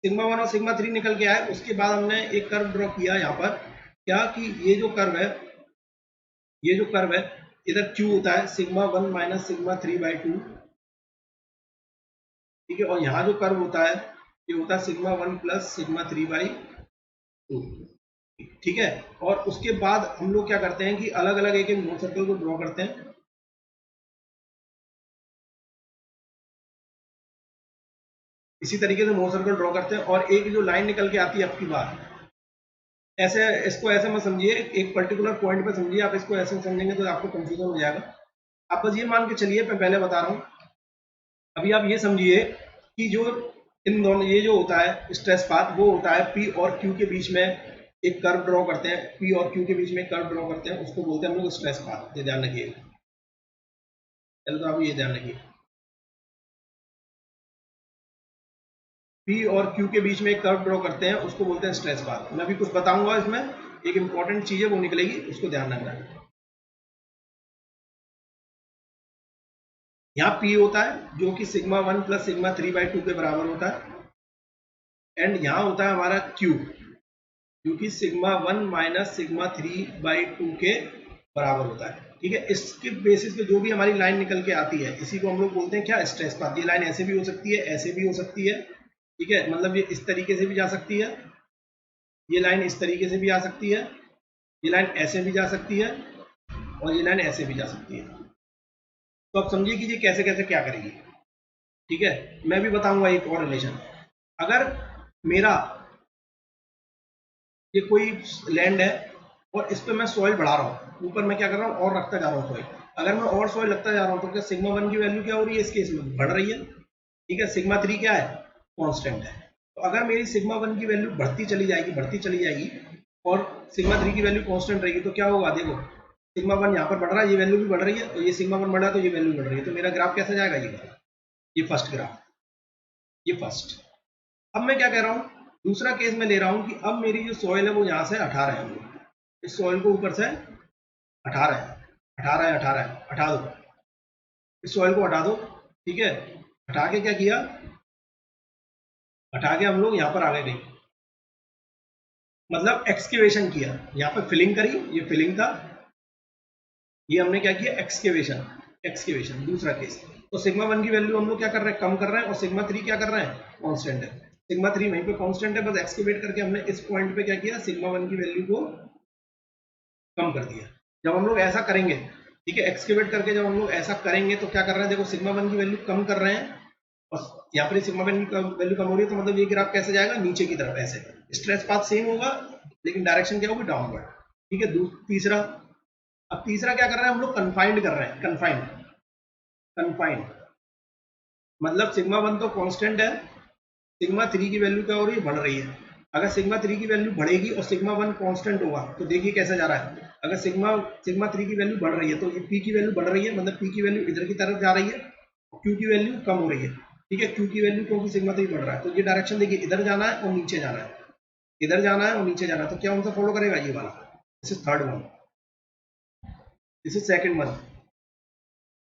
सिग्मा 1 और सिग्मा 3 निकल के आए, उसके बाद हमने एक कर्व ड्रॉ किया यहाँ पर, क्या कि ये जो कर्व है, ये जो कर्व है इधर Q होता है सिग्मा 1 माइनस सिग्मा 3 बाई 2। ठीक है, और यहाँ जो कर्व होता है ये होता है सिग्मा 1 प्लस सिग्मा 3 बाई 2। ठीक है, और उसके बाद हम लोग क्या करते हैं कि अलग अलग एक एक मोर सर्कल को ड्रॉ करते हैं। इसी तरीके से मोर सर्कल ड्रॉ करते हैं, और एक जो लाइन निकल के आती है आपकी बात, ऐसे इसको ऐसे मत समझिए, एक पर्टिकुलर पॉइंट पे समझिए। आप इसको ऐसे समझेंगे तो आपको कंफ्यूजन हो जाएगा। आप बस ये मान के चलिए, मैं पहले बता रहा हूँ, अभी आप ये समझिए कि जो इन दोनों ये जो होता है स्ट्रेस पाथ, वो होता है P और Q के बीच में एक कर्व ड्रॉ करते हैं, P और Q के बीच में एक कर्व ड्रॉ करते हैं, उसको बोलते हैं हम लोग स्ट्रेस पाथ। ये ध्यान रखिए, चलो तो आप ये ध्यान रखिए, P और Q के बीच में एक कर्व ड्रॉ करते हैं, उसको बोलते हैं स्ट्रेस पाथ। मैं अभी कुछ बताऊंगा इसमें, एक इंपॉर्टेंट चीज है वो निकलेगी, उसको ध्यान रखना है। यहाँ P होता है जो कि सिग्मा 1 प्लस सिग्मा 3 बाई 2 के बराबर होता है, एंड यहाँ होता है हमारा Q जो कि सिग्मा 1 माइनस सिग्मा 3 बाई 2 के बराबर होता है। ठीक है, इसके बेसिस पे जो भी हमारी लाइन निकल के आती है, इसी को हम लोग बोलते हैं क्या, स्ट्रेस पाथ। ये लाइन ऐसे भी हो सकती है, ऐसे भी हो सकती है। ठीक है, मतलब ये इस तरीके से भी जा सकती है, ये लाइन इस तरीके से भी आ सकती है, ये लाइन ऐसे भी जा सकती है, और ये लाइन ऐसे भी जा सकती है। तो आप समझिए कि ये कैसे कैसे क्या करेगी। ठीक है, मैं भी बताऊंगा एक और रिलेशन। अगर मेरा ये कोई लैंड है और इस पर मैं सॉइल बढ़ा रहा हूँ, ऊपर मैं क्या कर रहा हूँ और रखता जा रहा हूँ सॉइल, अगर मैं और सॉइल रखता जा रहा हूँ तो क्या सिग्मा 1 की वैल्यू क्या हो रही है, इस केस में बढ़ रही है। ठीक है, सिग्मा 3 क्या है, कांस्टेंट है। तो अगर मेरी सिग्मा 1 की वैल्यू बढ़ती चली जाएगी और सिग्मा 3 की वैल्यू कांस्टेंट रहेगी, तो क्या होगा, देखो सिग्मा 1 यहाँ पर बढ़ रहा है, ये वैल्यू भी बढ़ रही है, तो ये सिग्मा 1 बढ़ रहा है तो ये वैल्यू बढ़ रही है, तो मेरा ग्राफ कैसा जाएगा, ये फर्स्ट ग्राफ, ये फर्स्ट। अब मैं क्या कह रहा हूँ, दूसरा केस में ले रहा हूँ कि अब मेरी जो सॉइल है वो यहाँ से हटा रहे हैं, इस सॉइल को ऊपर से हटा रहे हैं, हटा दो, इस सॉइल को हटा दो। ठीक है, हटा के क्या किया, हटा के हम लोग यहाँ पर आ गए, मतलब एक्सकेवेशन किया, यहाँ पर फिलिंग करी, ये फिलिंग था, ये हमने क्या किया, एक्सकेवेशन। दूसरा केस, तो सिग्मा 1 की वैल्यू हम लोग क्या कर रहे हैं, कम कर रहे हैं, और सिग्मा 3 क्या कर रहे हैं, कांस्टेंट है। सिग्मा 3 वहीं पे कांस्टेंट है, बस एक्सकेवेट करके हमने इस पॉइंट पे क्या किया, सिग्मा 1 की वैल्यू को कम कर दिया। जब हम लोग ऐसा करेंगे, ठीक है, एक्सकेवेट करके जब हम लोग ऐसा करेंगे तो क्या कर रहे हैं, देखो सिग्मा 1 की वैल्यू कम कर रहे हैं, और यहाँ पर सिग्मा 1 की वैल्यू कम हो रही है, तो मतलब ये ग्राफ कैसे जाएगा, नीचे की तरफ ऐसे। स्ट्रेस पाथ सेम होगा लेकिन डायरेक्शन क्या होगी, डाउनवर्ड। ठीक है, तीसरा, अब तीसरा क्या कर रहे हैं हम लोग, कन्फाइंड कर रहे हैं, कन्फाइंड मतलब सिग्मा 1 तो कांस्टेंट है, सिग्मा 3 की वैल्यू क्या हो रही है, बढ़ रही है। अगर सिग्मा 3 की वैल्यू बढ़ेगी और सिग्मा 1 कांस्टेंट होगा तो देखिए कैसे जा रहा है, अगर सिग्मा 3 की वैल्यू बढ़ रही है तो ये P की वैल्यू बढ़ रही है, मतलब P की वैल्यू इधर की तरफ जा रही है, क्यू की वैल्यू कम हो रही है, ठीक है, क्यू की वैल्यू क्योंकि सिग्मा 3 बढ़ रहा है, तो ये डायरेक्शन देखिए, इधर जाना है और नीचे जाना है, इधर जाना है और नीचे जाना है, तो क्या उनसे फॉलो करेगा ये वाला, this is third one, this is second one,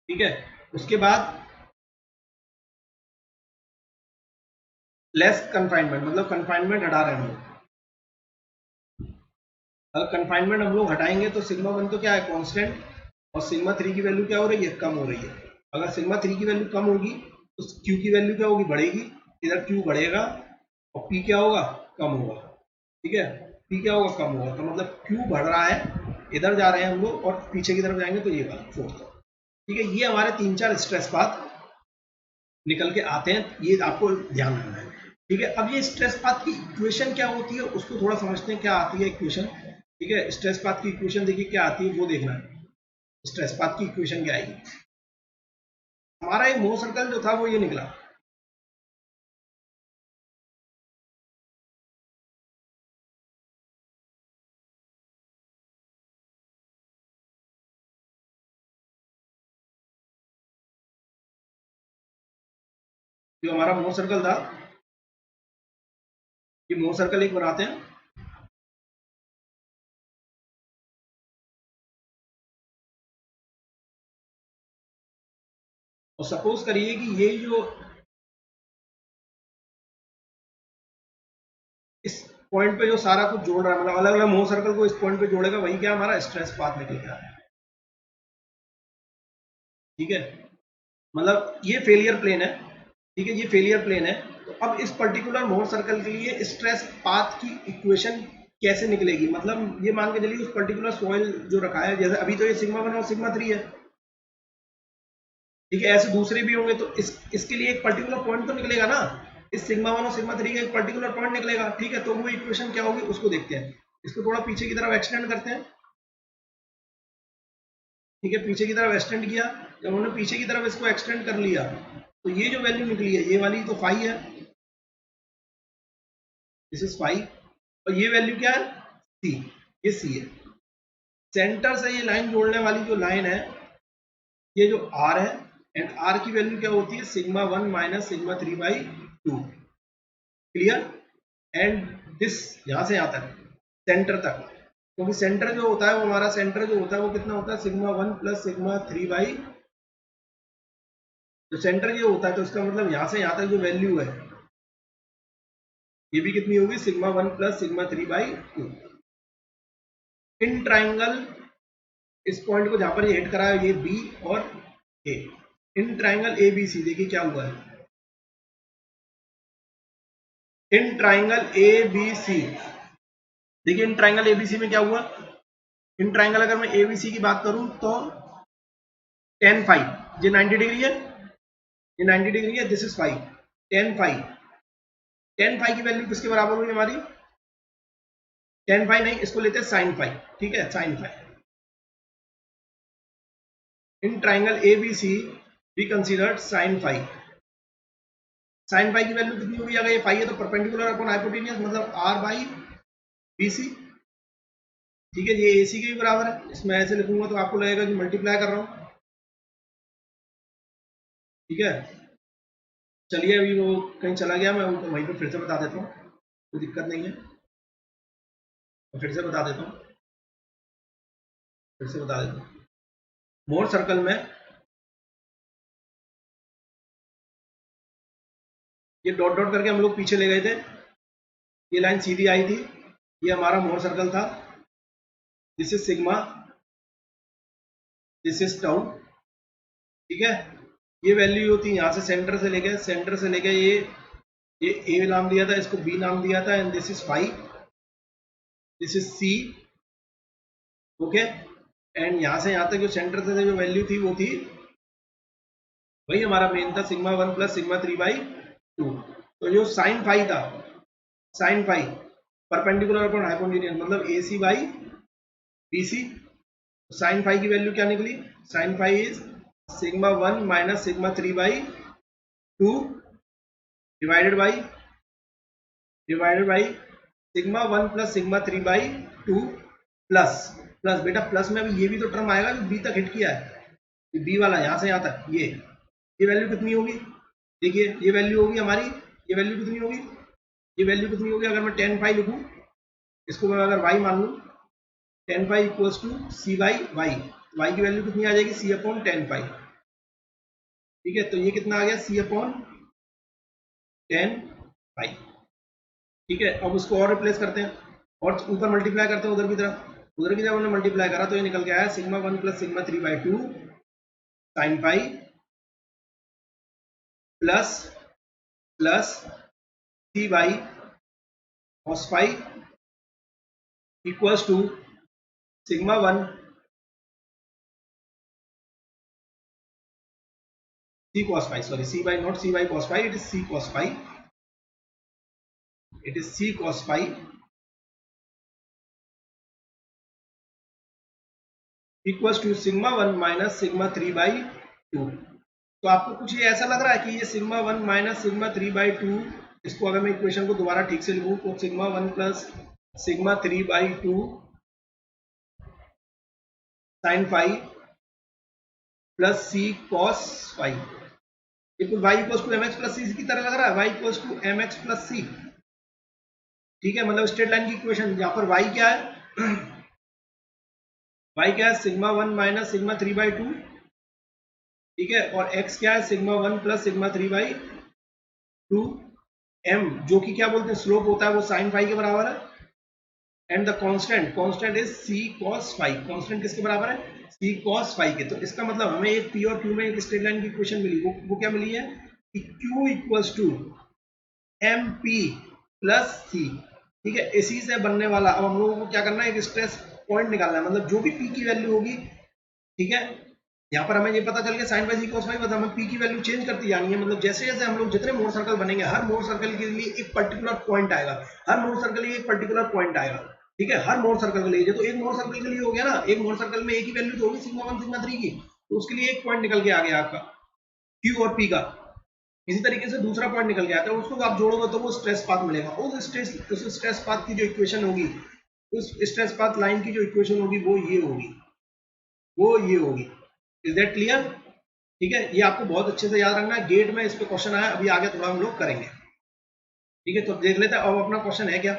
ठीक है। उसके बाद लेस कन्फाइनमेंट, मतलब कन्फाइनमेंट हटा रहे हैं हम लोग। अगर कन्फाइनमेंट हम लोग हटाएंगे तो सिग्मा 1 तो क्या है, कांस्टेंट, और सिग्मा 3 की वैल्यू क्या हो रही है, कम हो रही है। अगर सिग्मा 3 की वैल्यू कम होगी तो क्यू की वैल्यू क्या होगी, बढ़ेगी, इधर क्यू बढ़ेगा और पी क्या होगा, कम होगा, ठीक है, पी क्या होगा, कम होगा, तो मतलब क्यू बढ़ रहा है, इधर जा रहे हैं हम लोग, और पीछे की तरफ जाएंगे तो ये वाला फोर्थ, ठीक है। ये हमारे 3-4 स्ट्रेस पाथ निकल के आते हैं, ये आपको ध्यान रखना है, ठीक है। अब ये स्ट्रेस पाथ की इक्वेशन क्या होती है उसको थोड़ा समझते हैं, क्या आती है इक्वेशन, ठीक है। स्ट्रेस पाथ की इक्वेशन देखिए क्या आती है, वो देखना है, स्ट्रेस पाथ की इक्वेशन क्या आएगी। हमारा एक मोह सर्कल जो था वो ये निकला, जो हमारा मोह सर्कल था, ये मोह सर्कल एक बनाते हैं, और सपोज करिए कि ये जो इस पॉइंट पे जो सारा कुछ जोड़ रहा है, मतलब अलग अलग मोह सर्कल को इस पॉइंट पे जोड़ेगा, वही क्या हमारा स्ट्रेस पाथ निकल के आ रहा है, ठीक है। मतलब ये फेलियर प्लेन है, ठीक है, ये फेलियर प्लेन है। तो अब इस पर्टिकुलर मोर सर्कल के लिए स्ट्रेस पाथ की इक्वेशन कैसे निकलेगी, मतलब ये मान के चलिए उस पर्टिकुलर सॉइल जो रखा है, जैसे अभी तो ये सिग्मा 1 और सिग्मा 3 है, ठीक है, ऐसे दूसरे भी होंगे, तो इसके लिए एक पर्टिकुलर पॉइंट तो निकलेगा ना, इस सिग्मा 1 और सिग्मा 3 का एक पर्टिकुलर पॉइंट निकलेगा, ठीक है। तो वो इक्वेशन क्या होगी उसको देखते हैं, इसको थोड़ा पीछे की तरफ एक्सटेंड करते हैं, ठीक है, पीछे की तरफ एक्सटेंड किया, जब उन्होंने पीछे की तरफ इसको एक्सटेंड कर लिया, तो ये जो वैल्यू निकली है, ये वाली तो फाई है, दिस इज फाई, और ये वैल्यू क्या है, सी, ये सी है। सेंटर से ये लाइन जोड़ने वाली जो लाइन है, ये जो आर है, एंड आर की वैल्यू क्या होती है, sigma 1 minus sigma 3/2, clear. And this यहां से यहां तक, सेंटर तक, क्योंकि सेंटर जो होता है वो हमारा सेंटर जो होता है वो कितना होता है, सिग्मा 1 प्लस सिग्मा 3 जो सेंटर ये होता है, तो इसका मतलब यहां से यहां तक जो वैल्यू है ये भी कितनी होगी, sigma 1 plus sigma 3/2। In triangle, इस पॉइंट को जहां पर ये हिट करा है, ये बी और ए, in triangle A B C, देखिए क्या हुआ है, in triangle A B C, देखिए इन ट्राइंगल एबीसी में क्या हुआ, इन ट्राइंगल अगर मैं एबीसी की बात करूं तो tan फाइव, ये 90 डिग्री है, ये 90 डिग्री है, this is five, tan five, tan five की वैल्यू किसके बराबर हुई हमारी, tan फाइव नहीं, इसको लेते हैं sin फाइव, ठीक है, sin five. In triangle ABC be considered sin five, sin five की वैल्यू कितनी होगी, अगर ये फाइव है तो परपेंडिकुलर अपॉन हाइपोटेन्यूज, मतलब r बाई बी सी, ठीक है, ये AC के भी बराबर है, इसमें ऐसे लिखूंगा तो आपको लगेगा कि मल्टीप्लाई कर रहा हूं, ठीक है। चलिए अभी वो कहीं चला गया, मैं उनको वहीं पर फिर से बता देता हूँ, कोई दिक्कत नहीं है, मैं फिर से बता देता हूँ, फिर से बता देता हूँ। मोर सर्कल में ये डॉट डॉट करके हम लोग पीछे ले गए थे, ये लाइन सीधी आई थी, ये हमारा मोर सर्कल था, this is sigma, this is tau, ठीक है। ये वैल्यू होती है यहाँ से सेंटर से लेके ये ए नाम दिया था, इसको बी नाम दिया था, and this is five, this is C, okay. And यहाँ से यहाँ तक जो सेंटर से जो वैल्यू थी वो थी, वही हमारा मेन था, सिग्मा 1 प्लस सिग्मा 3/2। तो जो साइन फाइव था, sine phi perpendicular upon hypotenuse, मतलब AC by BC, sine phi की वैल्यू क्या निकली, sine phi is sigma 1 minus sigma 3/2 divided by sigma 1 plus sigma 3/2 plus, बेटा प्लस में अभी ये भी तो टर्म आएगा जो बी तक हिट किया है, बी वाला यहां से यहां तक, ये ये वैल्यू कितनी होगी, देखिए ये वैल्यू होगी हमारी, ये वैल्यू कितनी होगी, ये वैल्यू कितनी होगी, अगर मैं tan फाई लिखूं, इसको मैं अगर y मान लूं, tan phi equals to c by y, y की वैल्यू कितनी आ जाएगी, सी अपॉन tan फाई। ठीक है, तो ये कितना आ गया, सी अपॉन tan फाई। ठीक है, अब उसको और रिप्लेस करते हैं और ऊपर मल्टीप्लाई करते हैं उधर की तरफ, उधर की तरफ हमने मल्टीप्लाई करा तो ये निकल के आया sigma 1 plus sigma 3 by 2 sine phi plus plus c by cos phi equals to sigma 1 c cos phi, sorry c by not c by cos phi, it is c cos phi, it is c cos phi equals to sigma 1 minus sigma 3 by 2। तो आपको कुछ ये ऐसा लग रहा है कि ये सिग्मा 1 माइनस सिग्मा 3 बाई 2, इसको अगर मैं इक्वेशन को दोबारा ठीक से लिखूं तो sigma 1 plus sigma 3 by 2 sine phi plus C cos phi, ये तो y equals to mx plus C की तरह लग रहा है, y equals to mx plus C. ठीक है, मतलब स्ट्रेट लाइन की इक्वेशन, यहाँ पर y क्या है y क्या है सिग्मा 1 माइनस सिग्मा 3 बाई 2, ठीक है, और x क्या है sigma 1 plus sigma 3 by 2, m जो कि क्या बोलते हैं स्लोप होता है वो साइन फाई के बराबर है, and the constant, constant is c cos phi, constant किसके बराबर है, सी कॉस फाई के। तो इसका मतलब हमें एक p और q में एक स्ट्रेट लाइन की इक्वेशन मिली, वो क्या मिली है कि q equals to M P plus C. ठीक है, इसी से बनने वाला, अब हम लोगों को क्या करना है, एक स्ट्रेस पॉइंट निकालना है, मतलब जो भी p की वैल्यू होगी, ठीक है, यहाँ पर हमें ये पता चल गया sine by c cos phi, मतलब हमें p की वैल्यू चेंज करती जानी है, मतलब जैसे जैसे हम लोग जितने मोर सर्कल बनेंगे, हर मोर सर्कल के लिए एक पर्टिकुलर पॉइंट आएगा, हर मोर सर्कल के लिए एक पर्टिकुलर पॉइंट आएगा। ठीक है, हर मोर सर्कल के लिए, तो एक मोर सर्कल के लिए हो गया ना, एक मोर सर्कल में एक ही वैल्यू तो होगी सिग्मा 1 सिग्मा 3 की, तो उसके लिए एक पॉइंट निकल के आ गया आपका q और p का। इसी तरीके से दूसरा पॉइंट निकल गया, तो उसको आप जोड़ोगे तो वो स्ट्रेस पाथ मिलेगा, उस स्ट्रेस पाथ की जो इक्वेशन होगी, उस स्ट्रेस पाथ लाइन की जो इक्वेशन होगी वो ये होगी, वो ये होगी। Is that clear? ठीक है, ये आपको बहुत अच्छे से याद रखना है, गेट में इस पे क्वेश्चन आया, अभी आगे थोड़ा हम लोग करेंगे। ठीक है, तो देख लेते हैं अब अपना क्वेश्चन है क्या,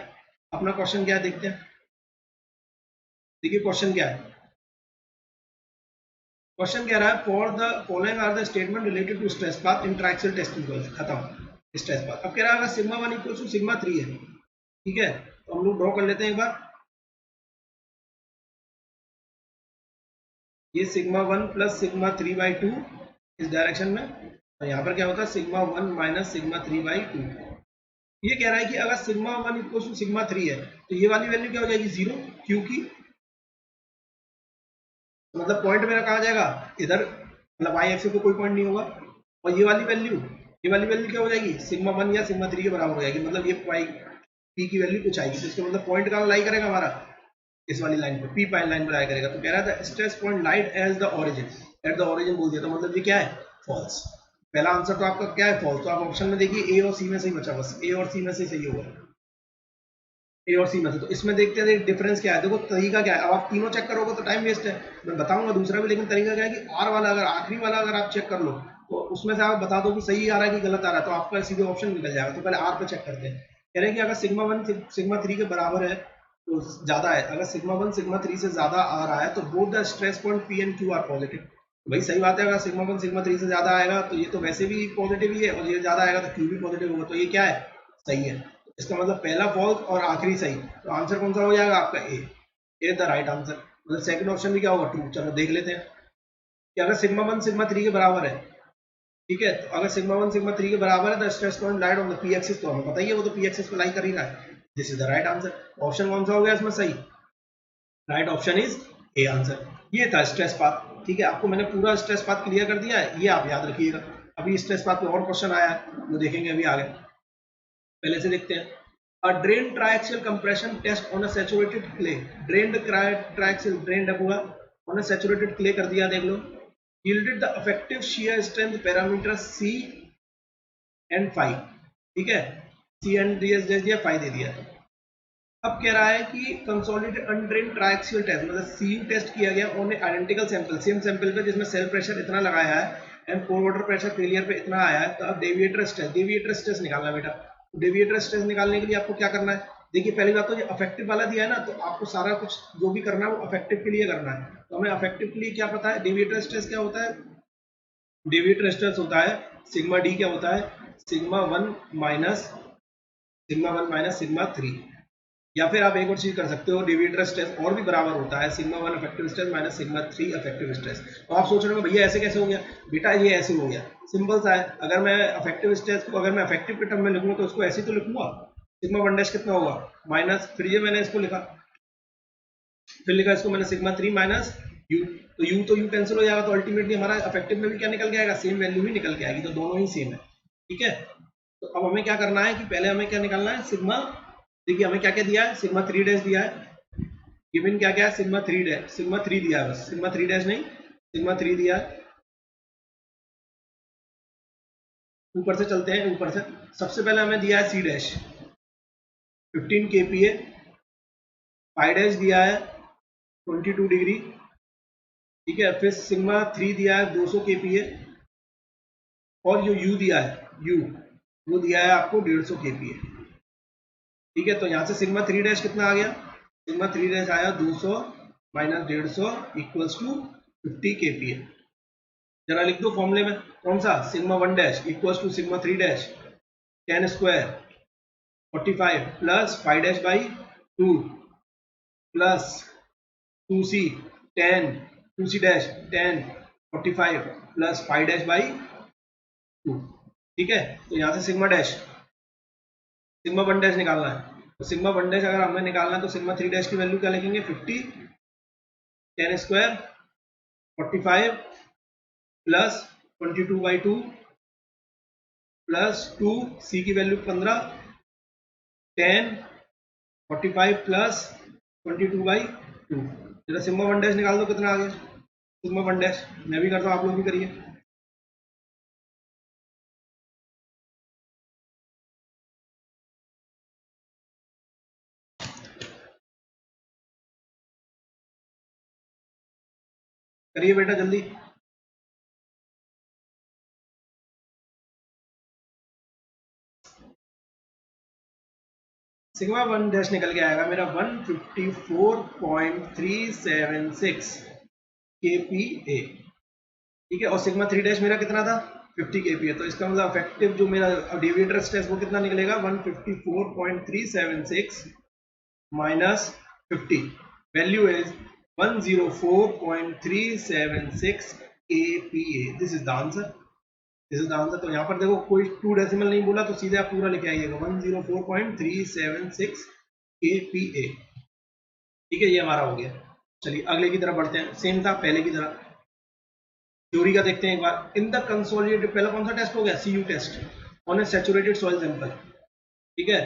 अपना क्वेश्चन क्या है देखते हैं। देखिए क्वेश्चन क्या है, क्वेश्चन कह रहा है for the following are the statement related to stress path in triaxial testing coil, खत्म स्ट्रेस पाथ। अब कह रहा है अगर सिग्मा 1 इक्वल टू सिग्मा 3 है, ठीक है, तो हम लोग ड्रॉ कर लेते हैं एक बार, ये सिग्मा 1 प्लस सिग्मा 3 बाई 2 इस डायरेक्शन में, और यहाँ पर क्या होता है सिग्मा 1 माइनस सिग्मा 3 बाई 2। ये कह रहा है कि अगर सिग्मा 1 इक्वल टू सिग्मा 3 है तो ये वाली वैल्यू क्या हो जाएगी, जीरो, क्योंकि मतलब पॉइंट मेरा कहाँ जाएगा, इधर, मतलब वाई एक्सिस पे कोई पॉइंट नहीं होगा, और ये वाली वैल्यू क्या हो जाएगी, सिग्मा 1 या सिग्मा 3 के बराबर हो जाएगी, मतलब ये वाई पी की वैल्यू कुछ आएगी, तो इसका मतलब पॉइंट कहाँ लाई करेगा हमारा, इस वाली लाइन पर, पी पाई लाइन पर लाई करेगा। तो कह रहा था stress point light as the origin, at the origin बोल दिया, तो मतलब ये क्या है, फॉल्स। पहला आंसर तो आपका क्या है, फॉल्स। तो आप ऑप्शन में देखिए ए और सी में से ही बचा, बस ए और सी में से सही होगा, ए और सी में से। तो इसमें देखते हैं डिफरेंस क्या है, देखो तरीका क्या है, अब आप तीनों चेक करोगे तो टाइम वेस्ट है, मैं बताऊंगा दूसरा भी, लेकिन तरीका क्या है कि आर वाला, अगर आखिरी वाला अगर आप चेक कर लो तो उसमें से आप बता दो कि सही आ रहा है कि गलत आ रहा है, तो आपका सीधे ऑप्शन निकल जाएगा। तो पहले आर पे चेक करते हैं, कह रहे हैं कि अगर सिग्मा 1 सिग्मा 3 के बराबर है तो ज्यादा है, अगर सिग्मा 1 सिग्मा 3 से ज्यादा आ रहा है तो both the stress point P and Q R positive. भाई सही बात है, अगर सिग्मा 1 सिग्मा 3 से ज्यादा आएगा तो ये तो वैसे भी पॉजिटिव ही है, और ये ज्यादा आएगा तो क्यू भी पॉजिटिव होगा, तो ये क्या है, सही है। इसका मतलब पहला फॉल्स और आखिरी सही, तो आंसर कौन सा हो जाएगा आपका, ए, ए द राइट आंसर। मतलब सेकंड ऑप्शन भी क्या होगा, 2। चलो देख लेते हैं कि अगर सिग्मा 1 सिग्मा 3 के बराबर है, ठीक है, तो अगर सिग्मा 1 सिग्मा 3 के बराबर है, the stress point light on the P axis, तो हमें पता ही है वो तो पी एक्सिस पे लाई कर ही रहा है, this is the right answer. Option कौन सा हो गया इसमें सही, right option is A answer. ये था स्ट्रेस पाथ। ठीक है, आपको मैंने पूरा स्ट्रेस पाथ क्लियर कर दिया है, ये आप याद रखिएगा। अभी स्ट्रेस पाथ पे और क्वेश्चन आया है, वो देखेंगे अभी आगे, पहले से देखते हैं। A drained triaxial compression test on a saturated clay, drained triaxial, drained हुआ on a saturated clay कर दिया, देख लो, yielded the effective shear strength parameter C and phi, ठीक है, C and ds दे दिया, phi दे दिया। अब कह रहा है कि कंसोलिडेटेड अनड्रेन्ड ट्रायक्सियल टेस्ट, मतलब सीयू टेस्ट किया गया on identical sample, same sample पे जिसमें सेल प्रेशर इतना लगाया है, and pore water pressure failure पे इतना आया है, तो अब डेविएटर स्ट्रेस निकालना बेटा। डेविएटर स्ट्रेस निकालने के लिए आपको क्या करना है, देखिए पहली बात तो ये अफेक्टिव वाला दिया है ना, तो आपको सारा कुछ जो भी करना है वो अफेक्टिव के लिए करना है। तो हमें अफेक्टिव के लिए क्या पता है, डेविएटर स्ट्रेस क्या होता है, डेविएटर स्ट्रेस होता है सिग्मा डी, क्या होता है सिग्मा 1 माइनस सिग्मा 3। या फिर आप एक और चीज कर सकते हो, डेविएटर स्ट्रेस और भी बराबर होता है sigma 1 effective stress minus sigma 3 effective stress. तो आप सोच रहे हो भैया ऐसे कैसे हो गया, बेटा ये ऐसे हो गया, सिंपल सा है। अगर मैं इफेक्टिव स्ट्रेस को अगर मैं इफेक्टिव के टर्म में लिखूंगा तो उसको ऐसे तो लिखूंगा, सिग्मा 1 डैश कितना होगा माइनस, फिर ये मैंने इसको लिखा, फिर लिखा इसको मैंने सिग्मा 3 माइनस यू, तो यू कैंसिल हो जाएगा, तो अल्टीमेटली हमारा इफेक्टिव में भी क्या निकल के आएगा, सेम वैल्यू ही निकल के आएगी, तो दोनों ही सेम है। ठीक है, तो अब हमें क्या करना है कि पहले हमें क्या निकालना है सिग्मा, देखिए हमें क्या क्या दिया है, सिग्मा 3 डैश दिया है, गिवन क्या क्या है सिग्मा 3 डैश, सिग्मा 3 दिया है, बस सिग्मा 3 डैश नहीं, सिग्मा 3 दिया है। ऊपर से चलते हैं, ऊपर से सबसे पहले हमें दिया है सी डैश 15 kPa, पाई डैश दिया है 22 डिग्री, ठीक है, फिर सिग्मा 3 दिया है 200 kPa, और जो यू दिया है यू वो दिया है आपको 150 kPa। ठीक है, तो यहाँ से सिग्मा 3 डैश कितना आ गया, सिग्मा 3 डैश आया 200 माइनस 150 इक्वल्स टू 50 kPa। जरा लिख दो फॉर्मूले में, कौन सा, sigma 1 dash equals to sigma 3 dash 10 square 45 plus 5 dash by 2 plus 2c 10 2c dash 10 45 plus 5 dash by 2। ठीक है, तो यहाँ से सिग्मा 1 डैश निकालना है, तो सिग्मा 1 डैश अगर हमें निकालना है तो सिग्मा 3 डैश की वैल्यू क्या लिखेंगे, 50 10 स्क्वायर 45 प्लस 22/2 प्लस 2 सी की वैल्यू 15 10 45 प्लस 22/2। जरा सिग्मा 1 डैश निकाल दो, कितना आ गया सिग्मा 1 डैश, मैं भी करता हूँ आप लोग भी करिए। करिए बेटा जल्दी, सिग्मा 1 डैश निकल के आएगा मेरा 154.376 kPa। ठीक है, और सिग्मा 3 डैश मेरा कितना था 50 kPa, तो इसका मतलब इफेक्टिव जो मेरा डेविएटर स्ट्रेस वो कितना निकलेगा 154.376 minus 50, value is 104.376 kPa। This is the answer, this is the answer. तो यहाँ पर देखो कोई 2 डेसिमल नहीं बोला, तो सीधे आप पूरा लेके आइएगा 104.376 kPa। ठीक है, ये हमारा हो गया। चलिए अगले की तरफ बढ़ते हैं, सेम था पहले की तरह, थ्योरी का देखते हैं एक बार। इन द कंसोलिडेटेड, पहला कौन सा टेस्ट हो गया, CU test on a saturated soil sample. ठीक है,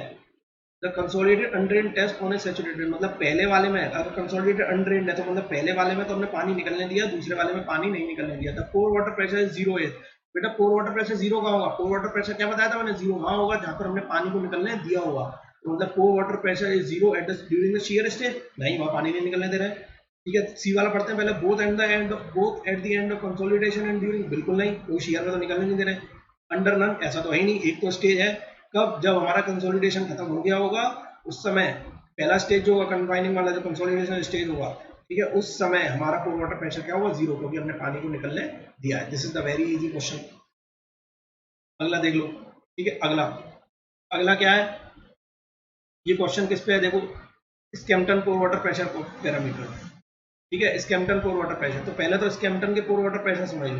the consolidated undrained test on a saturated, मतलब पहले वाले में अगर कंसोलिडेटेड अनड्रेन्ड है तो मतलब पहले वाले में तो हमने पानी निकलने दिया, दूसरे वाले में पानी नहीं निकलने दिया। The pore water pressure is 0 है, बेटा पोर वाटर प्रेशर 0 कहाँ होगा, पोर वाटर प्रेशर क्या बताया था मैंने, 0 वहां होगा जहां पर हमने पानी को निकलने दिया होगा। तो मतलब pore water pressure is 0 at the during the shear stage, नहीं वहां पानी नहीं निकलने दे रहे हैं। ठीक है, सी वाला पढ़ते हैं पहले, both at the end of consolidation and during, बिल्कुल नहीं, कोई शियर में तो निकलने नहीं दे रहे। अंडर नन, ऐसा तो है ही नहीं, एक तो स्टेज है कब, जब हमारा कंसोलिडेशन खत्म हो गया होगा उस समय, पहला स्टेज जो होगा कंफाइनिंग वाला जो कंसोलिडेशन स्टेज होगा, ठीक है, उस समय हमारा पोर वाटर प्रेशर क्या होगा 0, क्योंकि हमने पानी को निकलने दिया है। This is the very easy question. अगला देख लो। ठीक है, अगला अगला क्या है, ये क्वेश्चन किस पे है, देखो स्कैम्पटन पोर वाटर प्रेशर पैरामीटर। ठीक है, स्कैम्पटन पोर वाटर प्रेशर, तो पहले तो स्कैम्पटन के पोर वाटर प्रेशर समझ लो।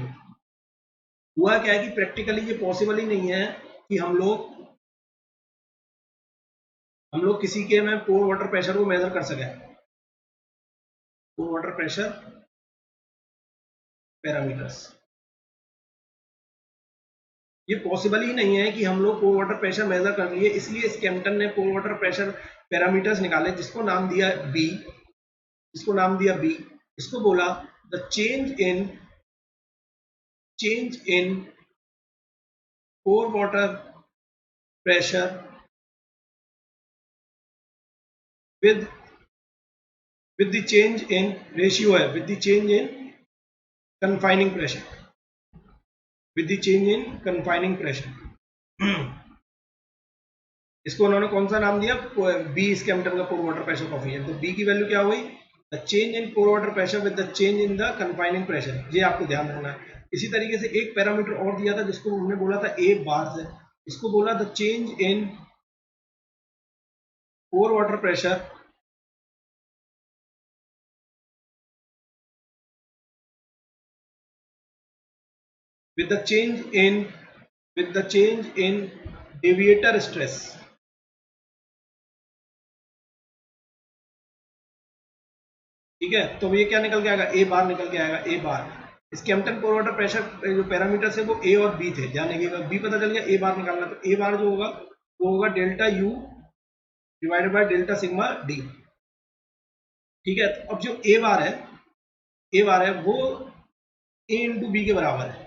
हुआ क्या है कि प्रैक्टिकली ये पॉसिबल ही नहीं है कि हम लोग किसी के में पोर वाटर प्रेशर को मेजर कर सके, पोर वाटर प्रेशर पैरामीटर्स, ये पॉसिबल ही नहीं है कि हम लोग पोर वाटर प्रेशर मेजर कर लिए। इसलिए स्कैम्पटन ने पोर वाटर प्रेशर पैरामीटर्स निकाले, जिसको नाम दिया बी, इसको बोला the change in pore water pressure with the change in ratio है, with the change in confining pressure. With the change in confining pressure. इसको उन्होंने कौन सा नाम दिया, बी स्कैम्पटन का पोर वाटर प्रेशर कोफिशिएंट। तो बी की वैल्यू क्या हुई, the change in pore water pressure with the change in the confining pressure, ये आपको ध्यान रखना है। इसी तरीके से एक पैरामीटर और दिया था जिसको हमने बोला था ए बार से, इसको बोला the change in pore water pressure with the change in deviator stress। ठीक है, तो ये क्या निकल के आएगा, ए बार निकल के आएगा, ए बार। स्कैम्पटन पोर वाटर प्रेशर जो पैरामीटर्स है वो ए और बी थे, ध्यान रखिएगा, बी पता चल गया, ए बार निकालना। तो ए बार जो होगा वो होगा delta U divided by delta sigma D. ठीक है, तो अब जो ए बार है वो ए इंटू बी के बराबर है।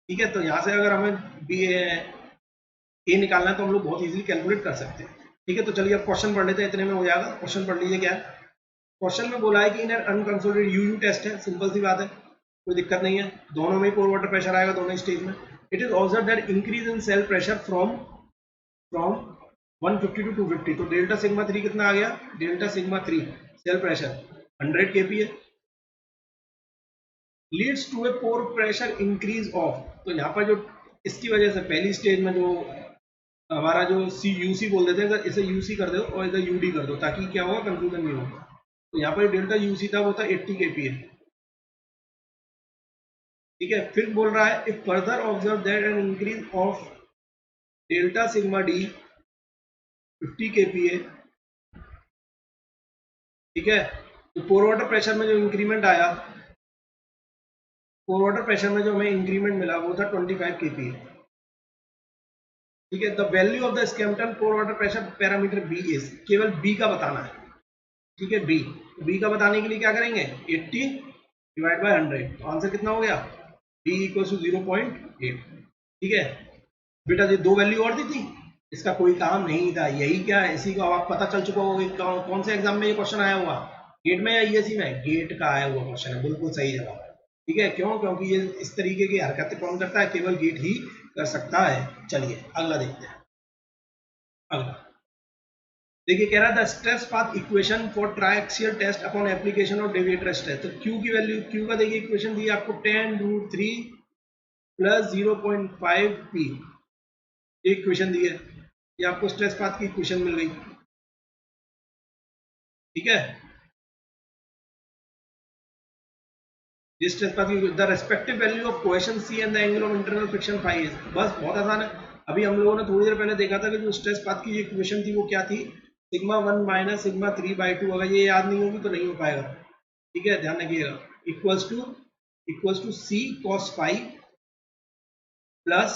ठीक है, तो यहाँ से अगर हमें बी ए निकालना है तो हम लोग बहुत इजीली कैलकुलेट कर सकते हैं। ठीक है, तो चलिए अब क्वेश्चन पढ़ लेते हैं, इतने में हो जाएगा। क्वेश्चन पढ़ लीजिए क्या है। क्वेश्चन में बोला है कि इन अनकंसोलिडेटेड यूयू टेस्ट है, सिंपल सी बात है, कोई दिक्कत नहीं है, दोनों में ही पोर वाटर प्रेशर आएगा, दोनों स्टेज में। It is observe that increase in cell pressure from 150 to 250। तो डेल्टा सिग्मा 3 कितना आ गया, delta sigma 3 cell pressure 100 kPa leads to a pore pressure increase of. तो यहाँ पर जो इसकी वजह से पहली स्टेज में जो हमारा जो यूसी बोल देते हैं, इसे यूसी कर दो और इधर यूडी कर दो, ताकि क्या होगा, कंफ्यूजन नहीं होगा। तो यहाँ पर डेल्टा यूसी था वो था 80 kPa। ठीक है, फिर बोल रहा है if further observe that an increase of delta sigma D 50 kPa। ठीक है, तो पोर वाटर प्रेशर में जो इंक्रीमेंट आया, पोर वाटर प्रेशर में जो हमें इंक्रीमेंट मिला वो था 25 kPa। ठीक है, the value of the Skempton pore water pressure parameter B is, केवल बी का बताना है। ठीक है, बी का बताने के लिए क्या करेंगे, 80 डिवाइड बाय 100। तो आंसर कितना हो गया, बी इक्वल टू 0.8। ठीक है बेटा, ये दो वैल्यू और दी थी, इसका कोई काम नहीं था, यही क्या है, इसी को आप पता चल चुका होगा कौन से एग्जाम में ये क्वेश्चन आया हुआ, गेट में या ईएससी में, गेट का आया हुआ क्वेश्चन है, बिल्कुल सही जवाब। ठीक है, क्यों, क्योंकि ये इस तरीके की हरकतें कौन करता है, केवल गेट ही कर सकता है। चलिए अगला देखते हैं। अगला देखिए, कह रहा था stress path equation for triaxial test upon application of deviator stress. तो क्यू की वैल्यू, क्यू का देखिए इक्वेशन दी आपको 10√3 प्लस 0.5 पी, ये इक्वेशन दी है, ये आपको स्ट्रेस पाथ की इक्वेशन मिल गई। ठीक है, this stress path की the respective value of cohesion C and the angle of internal friction phi is। बस बहुत आसान है। अभी हम लोगों ने थोड़ी देर पहले देखा था कि जो स्ट्रेस पाथ की इक्वेशन थी वो क्या थी, सिग्मा 1 माइनस सिग्मा 3/2। अगर ये याद नहीं होगी तो नहीं हो पाएगा। ठीक है, ध्यान रखिएगा, equals to c cos phi plus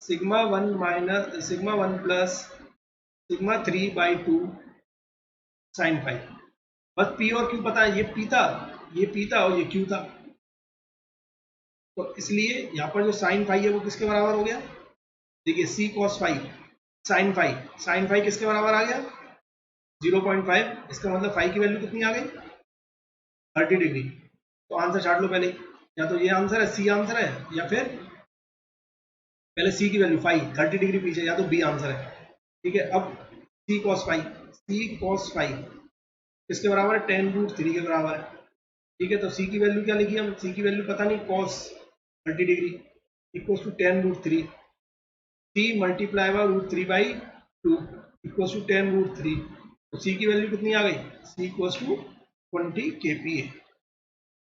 sigma 1 minus sigma 1 plus sigma 3/2 sine phi. बस पी और क्यू पता है, ये पी था और ये क्यू था, तो इसलिए यहाँ पर जो साइन फाई है वो किसके बराबर हो गया, देखिए सी कॉस फाई साइन फाई किसके बराबर आ गया, 0.5। इसका मतलब फाई की वैल्यू कितनी आ गई, 30 डिग्री। तो आंसर छाट लो पहले, या तो ये आंसर है, सी आंसर है, या फिर पहले सी की वैल्यू फाई 30 डिग्री पीछे, या तो बी आंसर है। ठीक है, अब सी कॉस फाई किसके बराबर है, 10√3 के बराबर है। ठीक है, तो सी की वैल्यू क्या लिखी हम, सी की वैल्यू पता नहीं, cos 30 degree equals to 10√3, c multiply by √3/2 equals to 10√3। तो सी की वैल्यू कितनी आ गई, सी इक्वल्स टू 20 kPa।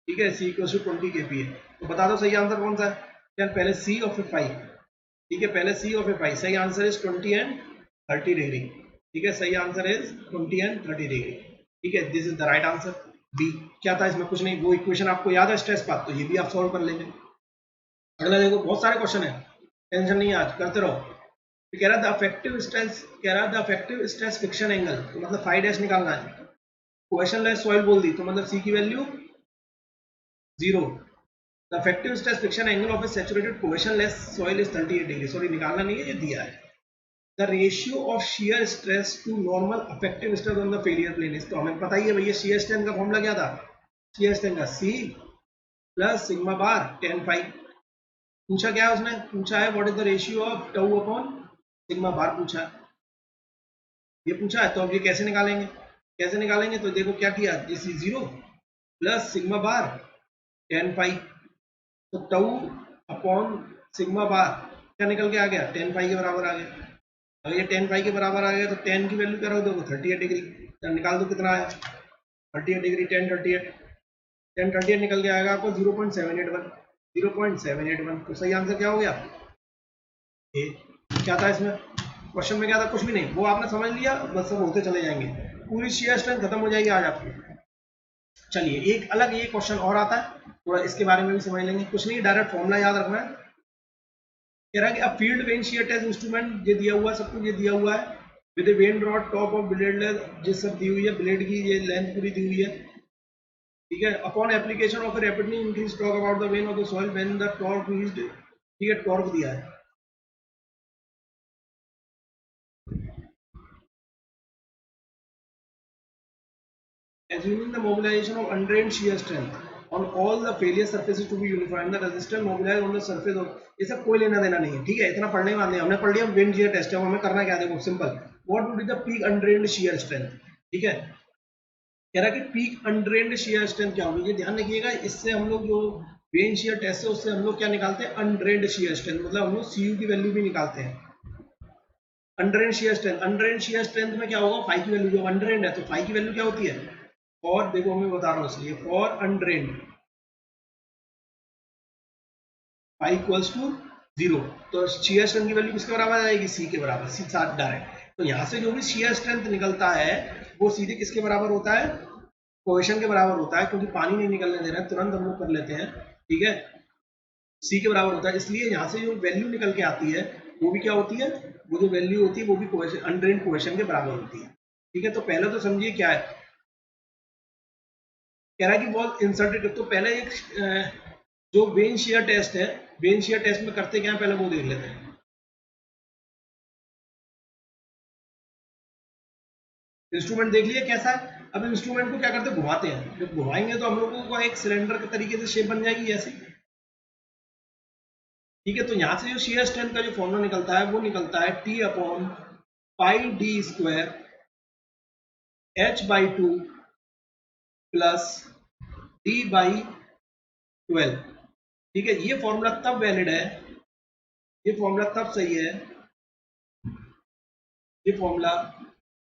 ठीक है, सी इक्वल्स टू 20 kPa। तो बता दो सही आंसर कौन सा है, पहले सी और फिर फाई। ठीक है, पहले सी और फिर फाई। सही आंसर इज 20 एंड 30 डिग्री। ठीक है, सही आंसर इज 20 एंड 30 डिग्री। ठीक है, this is the right answer. B क्या था इसमें, कुछ नहीं, वो इक्वेशन आपको याद है स्ट्रेस पाथ, तो ये भी आप सॉल्व कर लेंगे। अगला देखो, बहुत सारे क्वेश्चन है, टेंशन नहीं है, आज करते रहो। तो कह रहा था अफेक्टिव स्ट्रेस फ्रिक्शन एंगल, तो मतलब फाई डैश निकालना है। क्वेश्चन लेस सॉइल बोल दी, तो मतलब सी की value 0। The effective stress friction angle of a saturated cohesionless soil is 38 degree. Sorry, निकालना नहीं है, ये दिया है। The ratio of shear stress to normal effective stress on the failure plane is, तो हमें पता ही है भैया, शियर स्ट्रेंथ का फॉर्मूला क्या था, शियर स्ट्रेंथ का C plus sigma bar 10 phi. पूछा क्या है उसने, पूछा है what is the ratio of tau upon sigma bar पूछा है, ये पूछा है। तो अब ये कैसे निकालेंगे, कैसे निकालेंगे, तो देखो क्या किया, this is 0 plus sigma bar ten pi, तो टाउ अपॉन सिग्मा बार क्या निकल के आ गया, टेन पाई के बराबर आ गया। अगर ये टेन पाई के बराबर आ गया तो टेन की वैल्यू क्या रखो, देखो 38 डिग्री, तो निकाल दो कितना आया, 38 डिग्री, टेन 38, टेन 38 निकल के आएगा आपको 0.781, 0.781। तो सही आंसर क्या हो गया, ए। क्या था इसमें, क्वेश्चन में क्या था, कुछ भी नहीं, वो आपने समझ लिया, बस सब होते चले जाएंगे, पूरी शेयर स्ट्रेंथ खत्म हो जाएगी आज आपकी। चलिए एक अलग ये क्वेश्चन और आता है, थोड़ा इसके बारे में भी समझ लेंगे, कुछ नहीं डायरेक्ट फॉर्मूला याद रखना है। कह रहा है कि अब field vane shear test instrument ये दिया हुआ है, सब कुछ ये दिया हुआ है, with when rod top of blade length, ये सब दी हुई है, ब्लेड की ये लेंथ पूरी दी हुई है, ठीक है। Upon application of rapidly increase torque about the when of the soil when the torque reached, ठीक है, टॉर्क दिया है। Assuming the mobilization of undrained shear strength on all the failure surfaces to be uniform, the resistance mobilized on the surface of, ये सब कोई लेना देना नहीं है, ठीक है, इतना पढ़ने के बाद नहीं, हमने पढ़ लिया विंड shear टेस्ट है, हमें करना क्या है, देखो simple, what would be the peak undrained shear strength, ठीक है। कह रहा है कि पीक अनड्रेन्ड shear strength क्या होगी, ये ध्यान रखिएगा, इससे हम लोग जो वेन shear टेस्ट है उससे हम लोग क्या निकालते हैं, अनड्रेन्ड shear strength, मतलब हम लोग CU की वैल्यू भी निकालते हैं। अनड्रेन्ड shear strength, अनड्रेन्ड shear strength में क्या होगा, फाइव की वैल्यू, जो अनड्रेन्ड है तो फाइव की वैल्यू क्या होती है, और देखो मैं बता रहा हूँ इसलिए, फॉर अनड्रेन्ड फाइव इक्वल्स टू 0, तो शेयर स्ट्रेंथ की वैल्यू किसके बराबर आ जाएगी, सी के बराबर, सी साथ डायरेक्ट। तो यहाँ से जो भी शेयर स्ट्रेंथ निकलता है वो सीधे किसके बराबर होता है, कोएशन के बराबर होता है, क्योंकि पानी नहीं निकलने दे रहा है, तुरंत हम लोग कर लेते हैं, ठीक है, सी के बराबर होता है। इसलिए यहाँ से जो वैल्यू निकल के आती है वो भी क्या होती है, वो जो वैल्यू होती है वो भी कोएशन, अनड्रेन्ड कोएशन के बराबर होती है, ठीक है। तो पहले तो समझिए क्या है, कह रहा है कि बॉल इंसर्टेड, तो पहले एक जो वेन शेयर टेस्ट है, वेन शेयर टेस्ट में करते क्या है पहले वो देख लेते हैं। इंस्ट्रूमेंट देख लिया कैसा है, अब इंस्ट्रूमेंट को क्या करते हैं, घुमाते हैं, जब घुमाएंगे तो हम लोगों को एक सिलेंडर के तरीके से शेप बन जाएगी ऐसे, ठीक है। तो यहाँ से जो शेयर स्ट्रेंथ का जो फॉर्मूला निकलता है वो निकलता है T upon pi D square h by two plus D by 12, ठीक है। ये फॉर्मूला तब वैलिड है, ये फॉर्मूला तब सही है, ये फॉर्मूला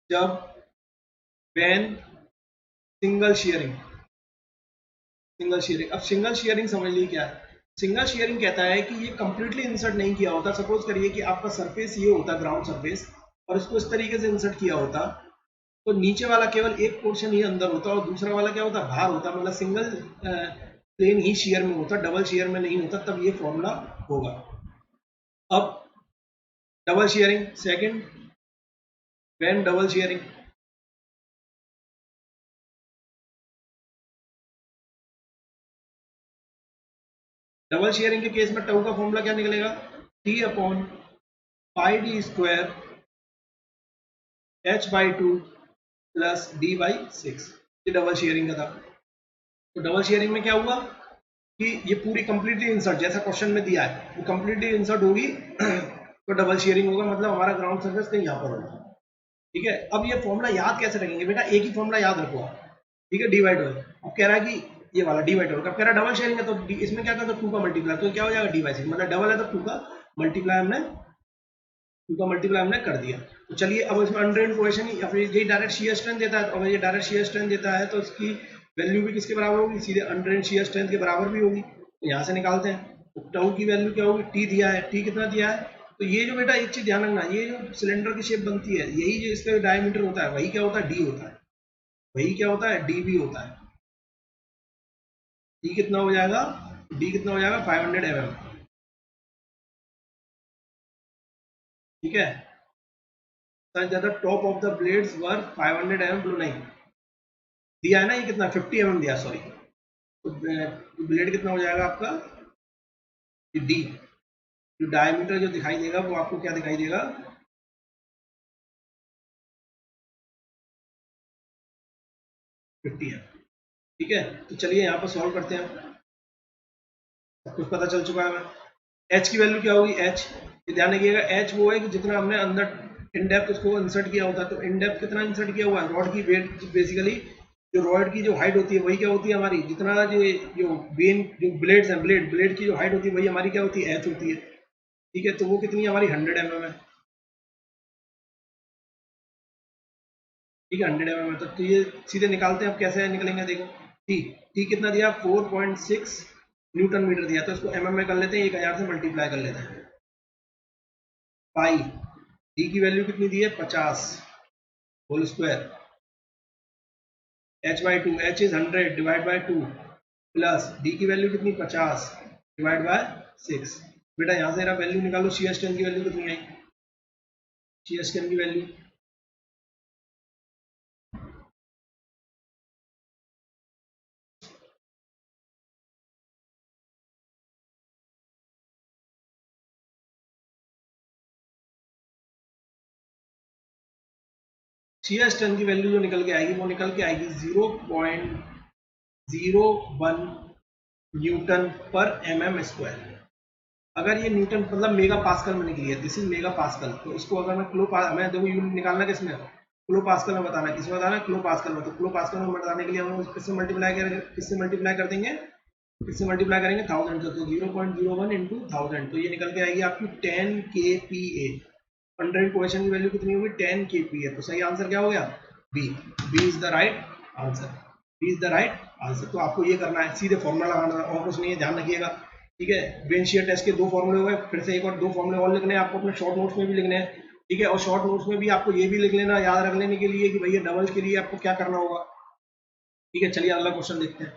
जब vane single shearing, single shearing, अब सिंगल शेयरिंग समझ लीजिए क्या है, सिंगल शेयरिंग कहता है कि ये कंप्लीटली इंसर्ट नहीं किया होता, सपोज करिए कि आपका सरफेस ये होता ग्राउंड सरफेस और इसको इस तरीके से इंसर्ट किया होता, तो नीचे वाला केवल एक पोर्शन ही अंदर होता और दूसरा वाला क्या होता, बाहर होता, मतलब सिंगल प्लेन ही शेयर में होता, डबल शेयर में नहीं होता, तब ये फॉर्मूला होगा। अब double sharing second, when double sharing, double sharing के केस में टाउ का फॉर्मूला क्या निकलेगा, T upon pi D square h by two plus D by 6, ये डबल शेयरिंग का था। तो डबल शेयरिंग में क्या हुआ कि ये पूरी कंप्लीटली इंसर्ट, जैसा क्वेश्चन में दिया है वो कंप्लीटली इंसर्ट होगी तो डबल शेयरिंग होगा, मतलब हमारा ग्राउंड सरफेस कहीं यहाँ पर होगा, ठीक है। अब ये फॉर्मूला याद कैसे रखेंगे बेटा, एक ही फॉर्मूला याद रखो आप, ठीक है, डिवाइड हो, अब कह रहा है कि ये वाला डिवाइड होगा, कह रहा है डबल शेयरिंग है तो इसमें क्या करता, 2 का मल्टीप्लाई, तो क्या हो जाएगा डी बाई 6, मतलब डबल है तो 2 का मल्टीप्लाई हमने, 2 का मल्टीप्लाई हमने कर दिया। तो चलिए अब इसमें अनड्रेन्ड कोएशन ही, या फिर ये डायरेक्ट शेयर स्ट्रेंथ देता है, तो अगर ये डायरेक्ट शेयर स्ट्रेंथ देता है तो इसकी वैल्यू भी किसके बराबर होगी, सीधे अनड्रेन्ड शेयर स्ट्रेंथ के बराबर भी होगी, तो यहाँ से निकालते हैं। तो टाउ की वैल्यू क्या होगी, टी दिया है, टी कितना दिया है, तो ये जो बेटा एक चीज ध्यान रखना, ये जो सिलेंडर की शेप बनती है, यही जो इसका डायमीटर होता है वही क्या होता है, डी होता है, वही क्या होता है, डी भी होता है। डी कितना हो जाएगा, डी कितना हो जाएगा 500 mm, ठीक है। such that the top of the blades were 500 mm below, नहीं दिया है ना, ये कितना 50 mm दिया, सॉरी, तो ब्लेड कितना हो जाएगा आपका, डी, जो डायमीटर जो दिखाई देगा वो आपको क्या दिखाई देगा, 50 है, ठीक है। तो चलिए यहाँ पर सॉल्व करते हैं, सब कुछ पता चल चुका है हमें। एच की वैल्यू क्या होगी, एच ध्यान रखिएगा, एच वो है कि जितना हमने अंदर इन डेप्थ उसको इंसर्ट किया होता है, तो इन डेप्थ कितना इंसर्ट किया हुआ है, रॉड की वेट बेसिकली जो रॉड की जो हाइट होती है वही क्या होती है हमारी, जितना जो वेन जो ब्लेड्स हैं, ब्लेड की जो हाइट होती है वही हमारी क्या होती है, एच होती है। ठीक है, तो वो कितनी है हमारी 100 mm है। ठीक है, 100 mm है, तो ये सीधे निकालते हैं, अब कैसे निकलेंगे देखो। टी टी कितना दिया, 4.6 न्यूटन मीटर दिया, तो इसको mm में कर लेते हैं, 1000 से मल्टीप्लाई कर लेते हैं। पाई डी की वैल्यू कितनी दी है, 50 whole square, h by two, h is 100 divide by 2 plus d की वैल्यू कितनी 50 डिवाइड बाय 6। बेटा यहाँ से वैल्यू निकालो, शीयर स्ट्रेंथ की वैल्यू कितनी आई, शीयर स्ट्रेंथ की वैल्यू शीयर स्ट्रेंथ की वैल्यू जो निकल के आएगी वो निकल के आएगी 0.01 न्यूटन पर mm स्क्वायर। अगर ये न्यूटन मतलब मेगा पास्कल में निकली है, दिस इज मेगा पास्कल, तो इसको अगर मैं हमें देखो यूनिट निकालना किसमें, किलो पास्कल में बताना, किसमें बताना, किलो पास्कल में, तो किलो पास्कल में बताने के लिए हम किससे मल्टीप्लाई कर देंगे, किससे मल्टीप्लाई करेंगे 1000 से, तो 0.01 इंटू 1000, तो ये निकल के आएगी आपकी 10 kPa। 100 क्वेश्चन की वैल्यू कितनी होगी, 10 kPa, तो सही आंसर क्या हो गया, B. B is the right answer, B is the right answer. तो आपको ये करना है, सीधे फॉर्मूला लगाना है और कुछ नहीं है, ध्यान रखिएगा। ठीक है, वेन शीयर टेस्ट के 2 फॉर्मूले हो गए, फिर से एक और 2 फॉर्मूले और लिखने हैं आपको अपने शॉर्ट नोट्स में भी लिखने हैं। ठीक है, और शॉर्ट नोट्स में भी आपको ये भी लिख लेना, याद रख लेने के लिए कि भैया डबल के लिए आपको क्या करना होगा। ठीक है, चलिए अगला क्वेश्चन देखते हैं।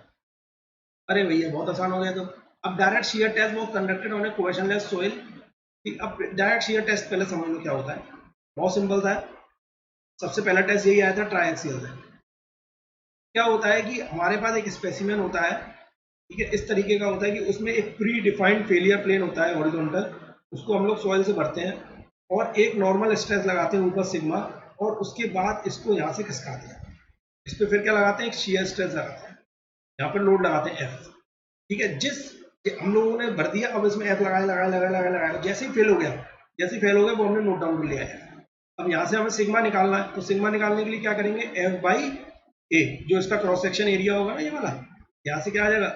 अरे भैया बहुत आसान हो गया। तो अब डायरेक्ट शीयर टेस्ट वो कंडक्टेड ऑन ए क्वेश्चनलेस सॉइल। अब डायरेक्ट शीयर टेस्ट पहले समझ लो क्या होता है, बहुत सिंपल था। सबसे पहला टेस्ट यही आया था ट्राइएक्सियल से। क्या होता है कि हमारे पास एक स्पेसिमेन होता है, ठीक है, इस तरीके का होता है कि उसमें एक प्री डिफाइंड फेलियर प्लेन होता है हॉरिजॉन्टल, उसको हम लोग सॉइल से भरते हैं और एक नॉर्मल स्ट्रेस लगाते हैं ऊपर सिग्मा, और उसके बाद इसको यहाँ से खिसकाते हैं, इस पर फिर क्या लगाते हैं, एक शीयर स्ट्रेस लगाते हैं, यहाँ पर लोड लगाते हैं एफ। ठीक है, हम लोगों ने भर दिया, अब इसमें एफ लगाया लगाया लगाया लगाया लगाया, जैसे ही फेल हो गया, जैसे ही फेल हो गया वो हमने नोट डाउन कर लिया है। अब यहाँ से हमें सिग्मा निकालना है, तो सिग्मा निकालने के लिए क्या करेंगे, एफ बाई ए, जो इसका क्रॉस सेक्शन एरिया होगा ना ये वाला, यहाँ से क्या आ जाएगा,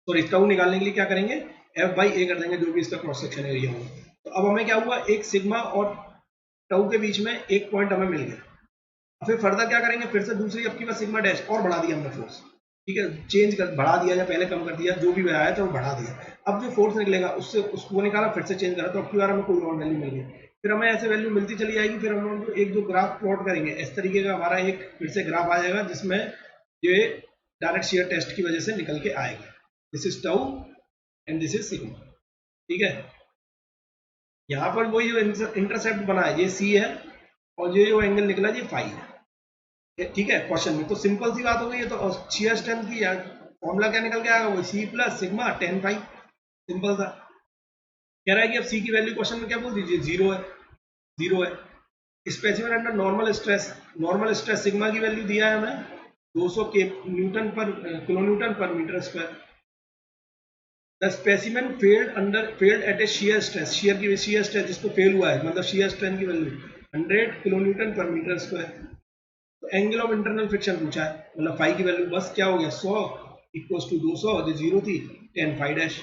सॉरी टाउ निकालने के लिए क्या करेंगे, एफ बाई ए कर देंगे, जो भी इसका क्रॉस सेक्शन एरिया होगा। तो अब हमें क्या हुआ, एक सिग्मा और टाउ के बीच में एक पॉइंट हमें मिल गया। फिर फर्दर क्या करेंगे, फिर से दूसरी अब की बार सिग्मा डैश और बढ़ा दिया हमने फोर्स। ठीक है, चेंज कर बढ़ा दिया या पहले कम कर दिया, जो भी आया था वो बढ़ा दिया। अब जो फोर्स निकलेगा उससे उसको निकाला, फिर से चेंज करा, तो अब की बार हमें कोई और वैल्यू मिल गई। फिर हमें ऐसे वैल्यू मिलती चली जाएगी, फिर हम लोग एक जो ग्राफ प्लॉट करेंगे इस तरीके का, हमारा एक फिर से ग्राफ आ जाएगा जिसमें ये डायरेक्ट शेयर टेस्ट की वजह से निकल के आएगा। This is tau and this is sigma. ठीक है, यहाँ पर वही जो इंटरसेप्ट बना है ये सी है, और ये जो एंगल निकला ये फाई है। ठीक है, क्वेश्चन में तो सिंपल सी बात हो गई है। तो शीयर स्ट्रेंथ की फॉर्मूला क्या निकल के आएगा, वो सी प्लस सिग्मा 10 पाई, सिंपल था। कह रहा है कि अब सी की वैल्यू क्वेश्चन में क्या बोल दीजिए, जीरो है, जीरो है। Specific under normal stress sigma की वैल्यू दिया है हमें 200 के न्यूटन पर किलो न्यूटन पर metre square. The specimen failed at a shear stress, shear stress जिसको फेल हुआ है, मतलब शीयर स्ट्रेंथ की वैल्यू 100 किलो न्यूटन पर metre square. Angle of internal friction पूछा है, मतलब फाई की वैल्यू बस क्या हो गया 100 इक्वल्स टू 200, जो जीरो थी 10 फाई डैश,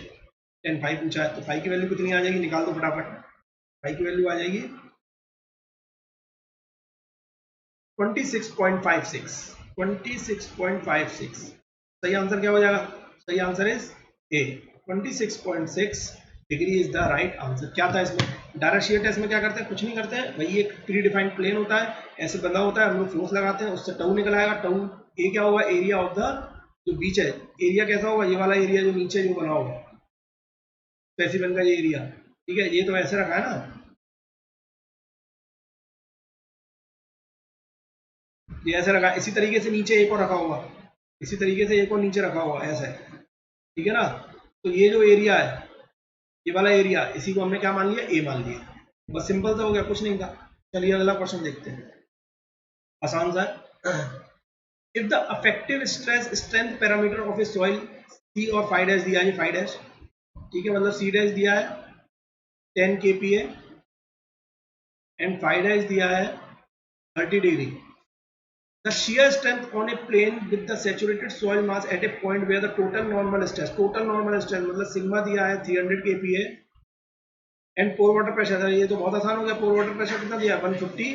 10 फाई पूछा है, तो फाई की वैल्यू कितनी आ जाएगी, निकाल दो फटाफट। फाई की वैल्यू आ जाएगी 26.56, 26.56। सही आंसर क्या हो जाएगा, सही answer is a, 26.6 degree is the right answer. क्या था इसमें, डायरेक्ट शीयर टेस्ट में क्या करते हैं, कुछ नहीं करते हैं, वही एक प्री डिफाइंड प्लेन होता है, ऐसे बंधा होता है, हम लोग फोर्स लगाते हैं, उससे टाउ निकल आएगा। टाउ ए क्या होगा, एरिया ऑफ द जो बीच है, एरिया कैसा होगा, ये वाला एरिया जो नीचे जो बना होगा स्पेसिमेन का ये एरिया। ठीक है, ये तो ऐसे रखा है ना, ये ऐसे रखा, इसी तरीके से नीचे एक और रखा होगा, इसी तरीके से एक और नीचे रखा होगा ऐसे। ठीक है ना, तो ये जो एरिया है, ये वाला एरिया, इसी को हमने क्या मान लिया, ए मान लिया। बस सिंपल सा हो गया, कुछ नहीं था। चलिए अगला क्वेश्चन देखते हैं, आसान सा है। If the effective stress strength parameter of a soil C और 5 डैश दिया है, 5 डैश ठीक है, मतलब सी डैश दिया है 10 kPa एंड फाई डैश दिया है 30 degree. The shear strength on a plane with the saturated soil mass at a point where the total normal stress मतलब सिग्मा दिया है 300 kPa and pore water pressure, ये तो बहुत आसान हो गया, पोर वाटर प्रेशर कितना दिया 150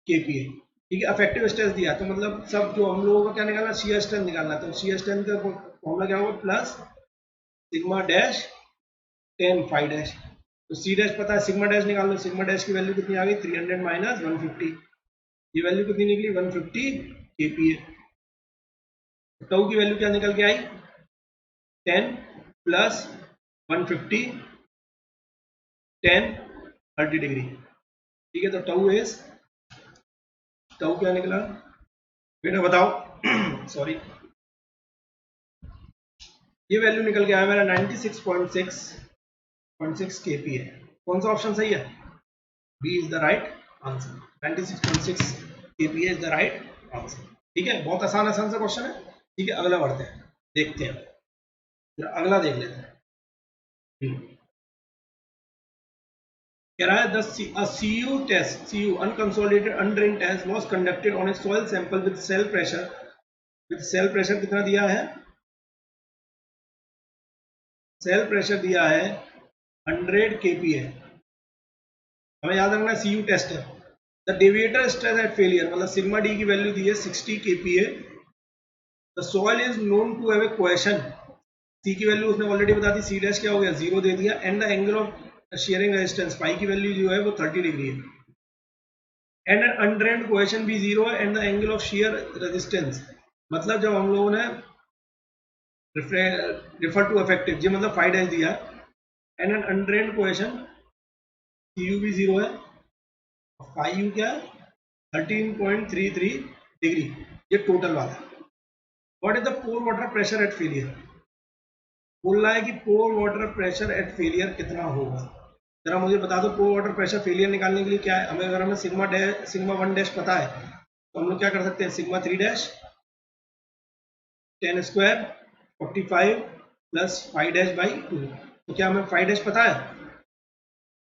kPa। ठीक है, अफेक्टिव स्ट्रेस दिया, तो मतलब सब जो हम लोगों को क्या निकालना, शियर स्ट्रेंथ निकालना, तो शियर स्ट्रेंथ का फॉर्मूला क्या होगा, plus sigma dash 10 phi dash. तो सी डैश पता है, सिग्मा डैश निकाल लो, सिग्मा डैश की वैल्यू कितनी आ गई 300 माइनस 150, ये वैल्यू कितनी निकली 150 kPa। टाउ की वैल्यू क्या निकल के आई 10 प्लस 150 10 30 डिग्री। ठीक है, तो टाउ क्या निकला बेटा बताओ सॉरी, ये वैल्यू निकल के आया मेरा 96.6 kPa। कौन सा ऑप्शन सही है, B is the right answer, 96.6 kPa is the right answer. ठीक है, बहुत आसान सा क्वेश्चन है। ठीक है, अगला बढ़ते हैं, देखते हैं, अगला देख लेते हैं। कह रहा है the CU test, CU unconsolidated undrained test was conducted on a soil sample with cell pressure कितना दिया है, सेल प्रेशर दिया है 100 kPa। हमें याद रखना CU टेस्ट है। The deviator stress at failure मतलब सिग्मा डी की वैल्यू दी है 60 kPa। The soil is known to have a cohesion, C की वैल्यू उसने ऑलरेडी बता दी, सी डैश क्या हो गया 0 दे दिया, and the angle of shearing resistance pi की वैल्यू जो है वो 30 डिग्री है, एंड अनड्रेन्ड कोहेशन भी 0 है, and the angle of share resistance मतलब जब हम लोगों ने रिफर टू इफेक्टिव जी मतलब फाई डैश दिया, and an undrained cohesion C U भी 0 है, फाई यू क्या है 13.33 डिग्री, ये टोटल वाला है। What is the pore water pressure at failure, बोल रहा है कि pore water pressure at failure कितना होगा, जरा मुझे बता दो। पोर वाटर प्रेशर फेलियर निकालने के लिए क्या है, हमें अगर हमें सिग्मा 1 डैश पता है तो हम लोग क्या कर सकते हैं, sigma 3 dash 10 square 45 plus 5 dash by 2। तो क्या हमें 5 डैश पता है,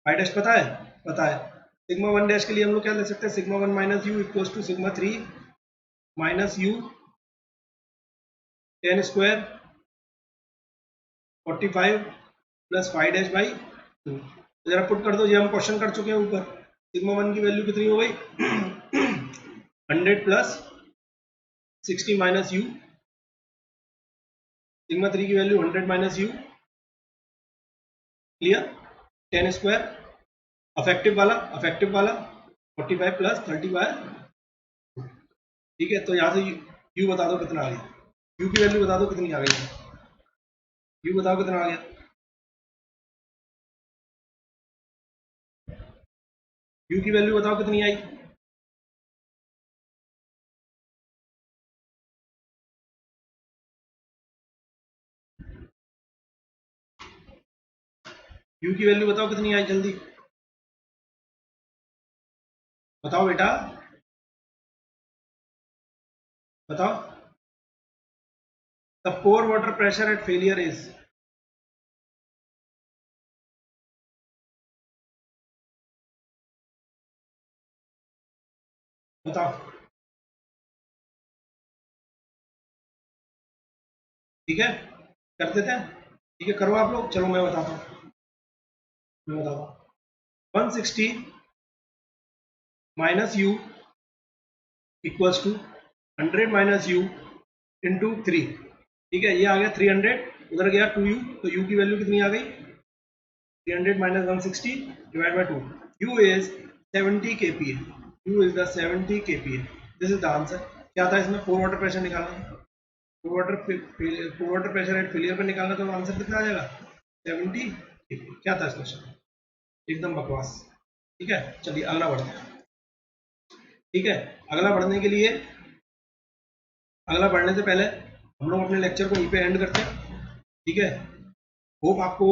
5 डैश पता है। सिग्मा 1 डैश के लिए हम लोग क्या ले सकते हैं, sigma 1 minus u equals to sigma 3 minus u 10 square 45 plus 5 dash by 2। तो जरा पुट कर दो, ये हम क्वेश्चन कर चुके हैं ऊपर। सिग्मा 1 की वैल्यू कितनी हो गई 100 प्लस 60 माइनस यू, सिग्मा 3 की value 100 minus you, clear, 10 square affective वाला 45 प्लस 30 बाय। ठीक है, तो यहाँ से यू बता दो कितना आ गया, यू की वैल्यू बता दो कितनी आ गई, यू बताओ कितना आ गया, यू की वैल्यू बताओ कितनी आई, यू की वैल्यू बताओ कितनी आई, जल्दी बताओ बेटा बताओ। The pore water pressure at failure is, बताओ। ठीक है, कर देते हैं, ठीक है करो आप लोग, चलो मैं बताता हूँ, 160 minus u equals to 100 minus u into 3। ठीक है, ये आ गया 300, उधर गया 2u, तो u की वैल्यू कितनी आ गई 300 minus 160 divide by 2, u is 70 kPa, u is the 70 kPa, this is the answer. क्या था इसमें, पोर वाटर प्रेशर निकालना, पोर वाटर प्रेशर एट फेलियर पर निकालना, तो आंसर कितना आ जाएगा 70 kPa। क्या था इस क्वेश्चन, एकदम बकवास। ठीक है, चलिए अगला बढ़ते हैं। ठीक है, अगला बढ़ने के लिए, अगला बढ़ने से पहले हम लोग अपने लेक्चर को यहीं पे एंड करते हैं। ठीक है, होप आपको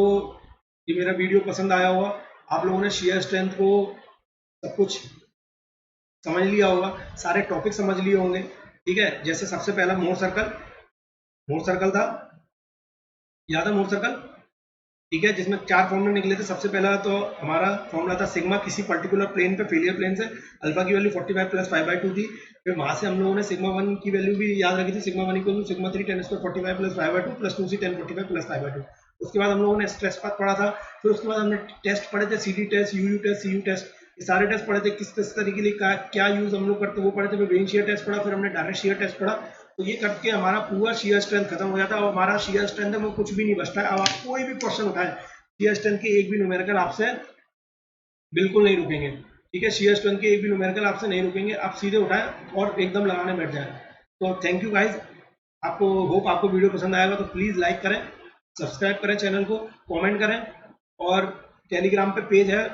ये मेरा वीडियो पसंद आया होगा, आप लोगों ने शेयर स्ट्रेंथ को सब कुछ समझ लिया होगा, सारे टॉपिक समझ लिए होंगे। ठीक है, जैसे सबसे पहला मोर सर्कल था, याद है मोर सर्कल, ठीक है, जिसमें 4 फॉर्मूले निकले थे। सबसे पहला तो हमारा फॉर्मूला था सिग्मा, किसी पर्टिकुलर प्लेन पे, फेलियर प्लेन से अल्फा की वैल्यू 45 प्लस 5/2 थी। फिर वहां से हम लोगों ने सिग्मा 1 की वैल्यू भी याद रखी थी, sigma 1 equal to sigma 3 10 square 45 plus 5/2 plus 2c 10 45 plus 5/2। उसके बाद हम लोगों ने स्ट्रेस पाथ पढ़ा था। फिर उसके बाद हमने टेस्ट पढ़े थे, CD test, UU test, CU test, ये सारे टेस्ट पढ़े थे। किस किस तरीके के लिए क्या यूज हम लोग करते वो पढ़े थे। फिर वेन शेयर टेस्ट पढ़ा, फिर हमने डायरेक्ट शेयर टेस्ट पढ़ा। तो ये करके हमारा पूरा शेयर स्ट्रेंथ खत्म हो जाता है और हमारा शेयर स्ट्रेंथ है वो कुछ भी नहीं बचता है। अब आप कोई भी क्वेश्चन उठाएं, शेयर स्ट्रेंथ के एक भी न्यूमेरिकल आपसे बिल्कुल नहीं रुकेंगे। ठीक है, शेयर स्ट्रेंथ के एक भी न्यूमेरिकल आपसे नहीं रुकेंगे, आप सीधे उठाएं और एकदम लगाने बैठ जाएं। तो थैंक यू गाइज, आपको होप आपको वीडियो पसंद आएगा तो प्लीज लाइक करें, सब्सक्राइब करें चैनल को, कमेंट करें। और टेलीग्राम पे पेज है,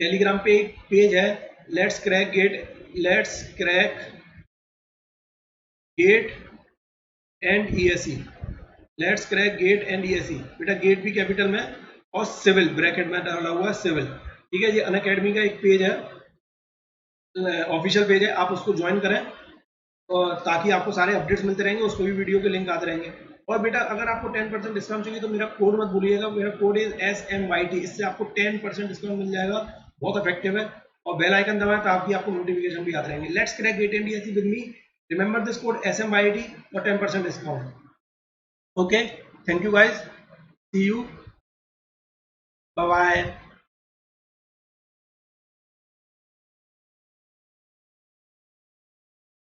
टेलीग्राम पे एक पेज है, let's crack GATE and ESE, let's crack GATE and ESE। बेटा गेट भी कैपिटल में और सिविल ब्रैकेट में डाला हुआ है, सिविल। ठीक है, ये अनअकैडमी का एक पेज है, ऑफिशियल पेज है, आप उसको ज्वाइन करें और ताकि आपको सारे अपडेट्स मिलते रहेंगे, उस पर भी वीडियो के लिंक आते रहेंगे। और बेटा अगर आपको 10% डिस्काउंट चाहिए तो मेरा कोड मत भूलिएगा, मेरा कोड इज SMYT, इससे आपको 10% डिस्काउंट मिल जाएगा, बहुत इफेक्टिव है। और बेल आइकन दबाएं ताकि आपको नोटिफिकेशन भी आते रहेंगे। Let's crack GATE and ESE with me, remember this code SMYT और 10% discount. Okay, thank you guys, see you, bye bye.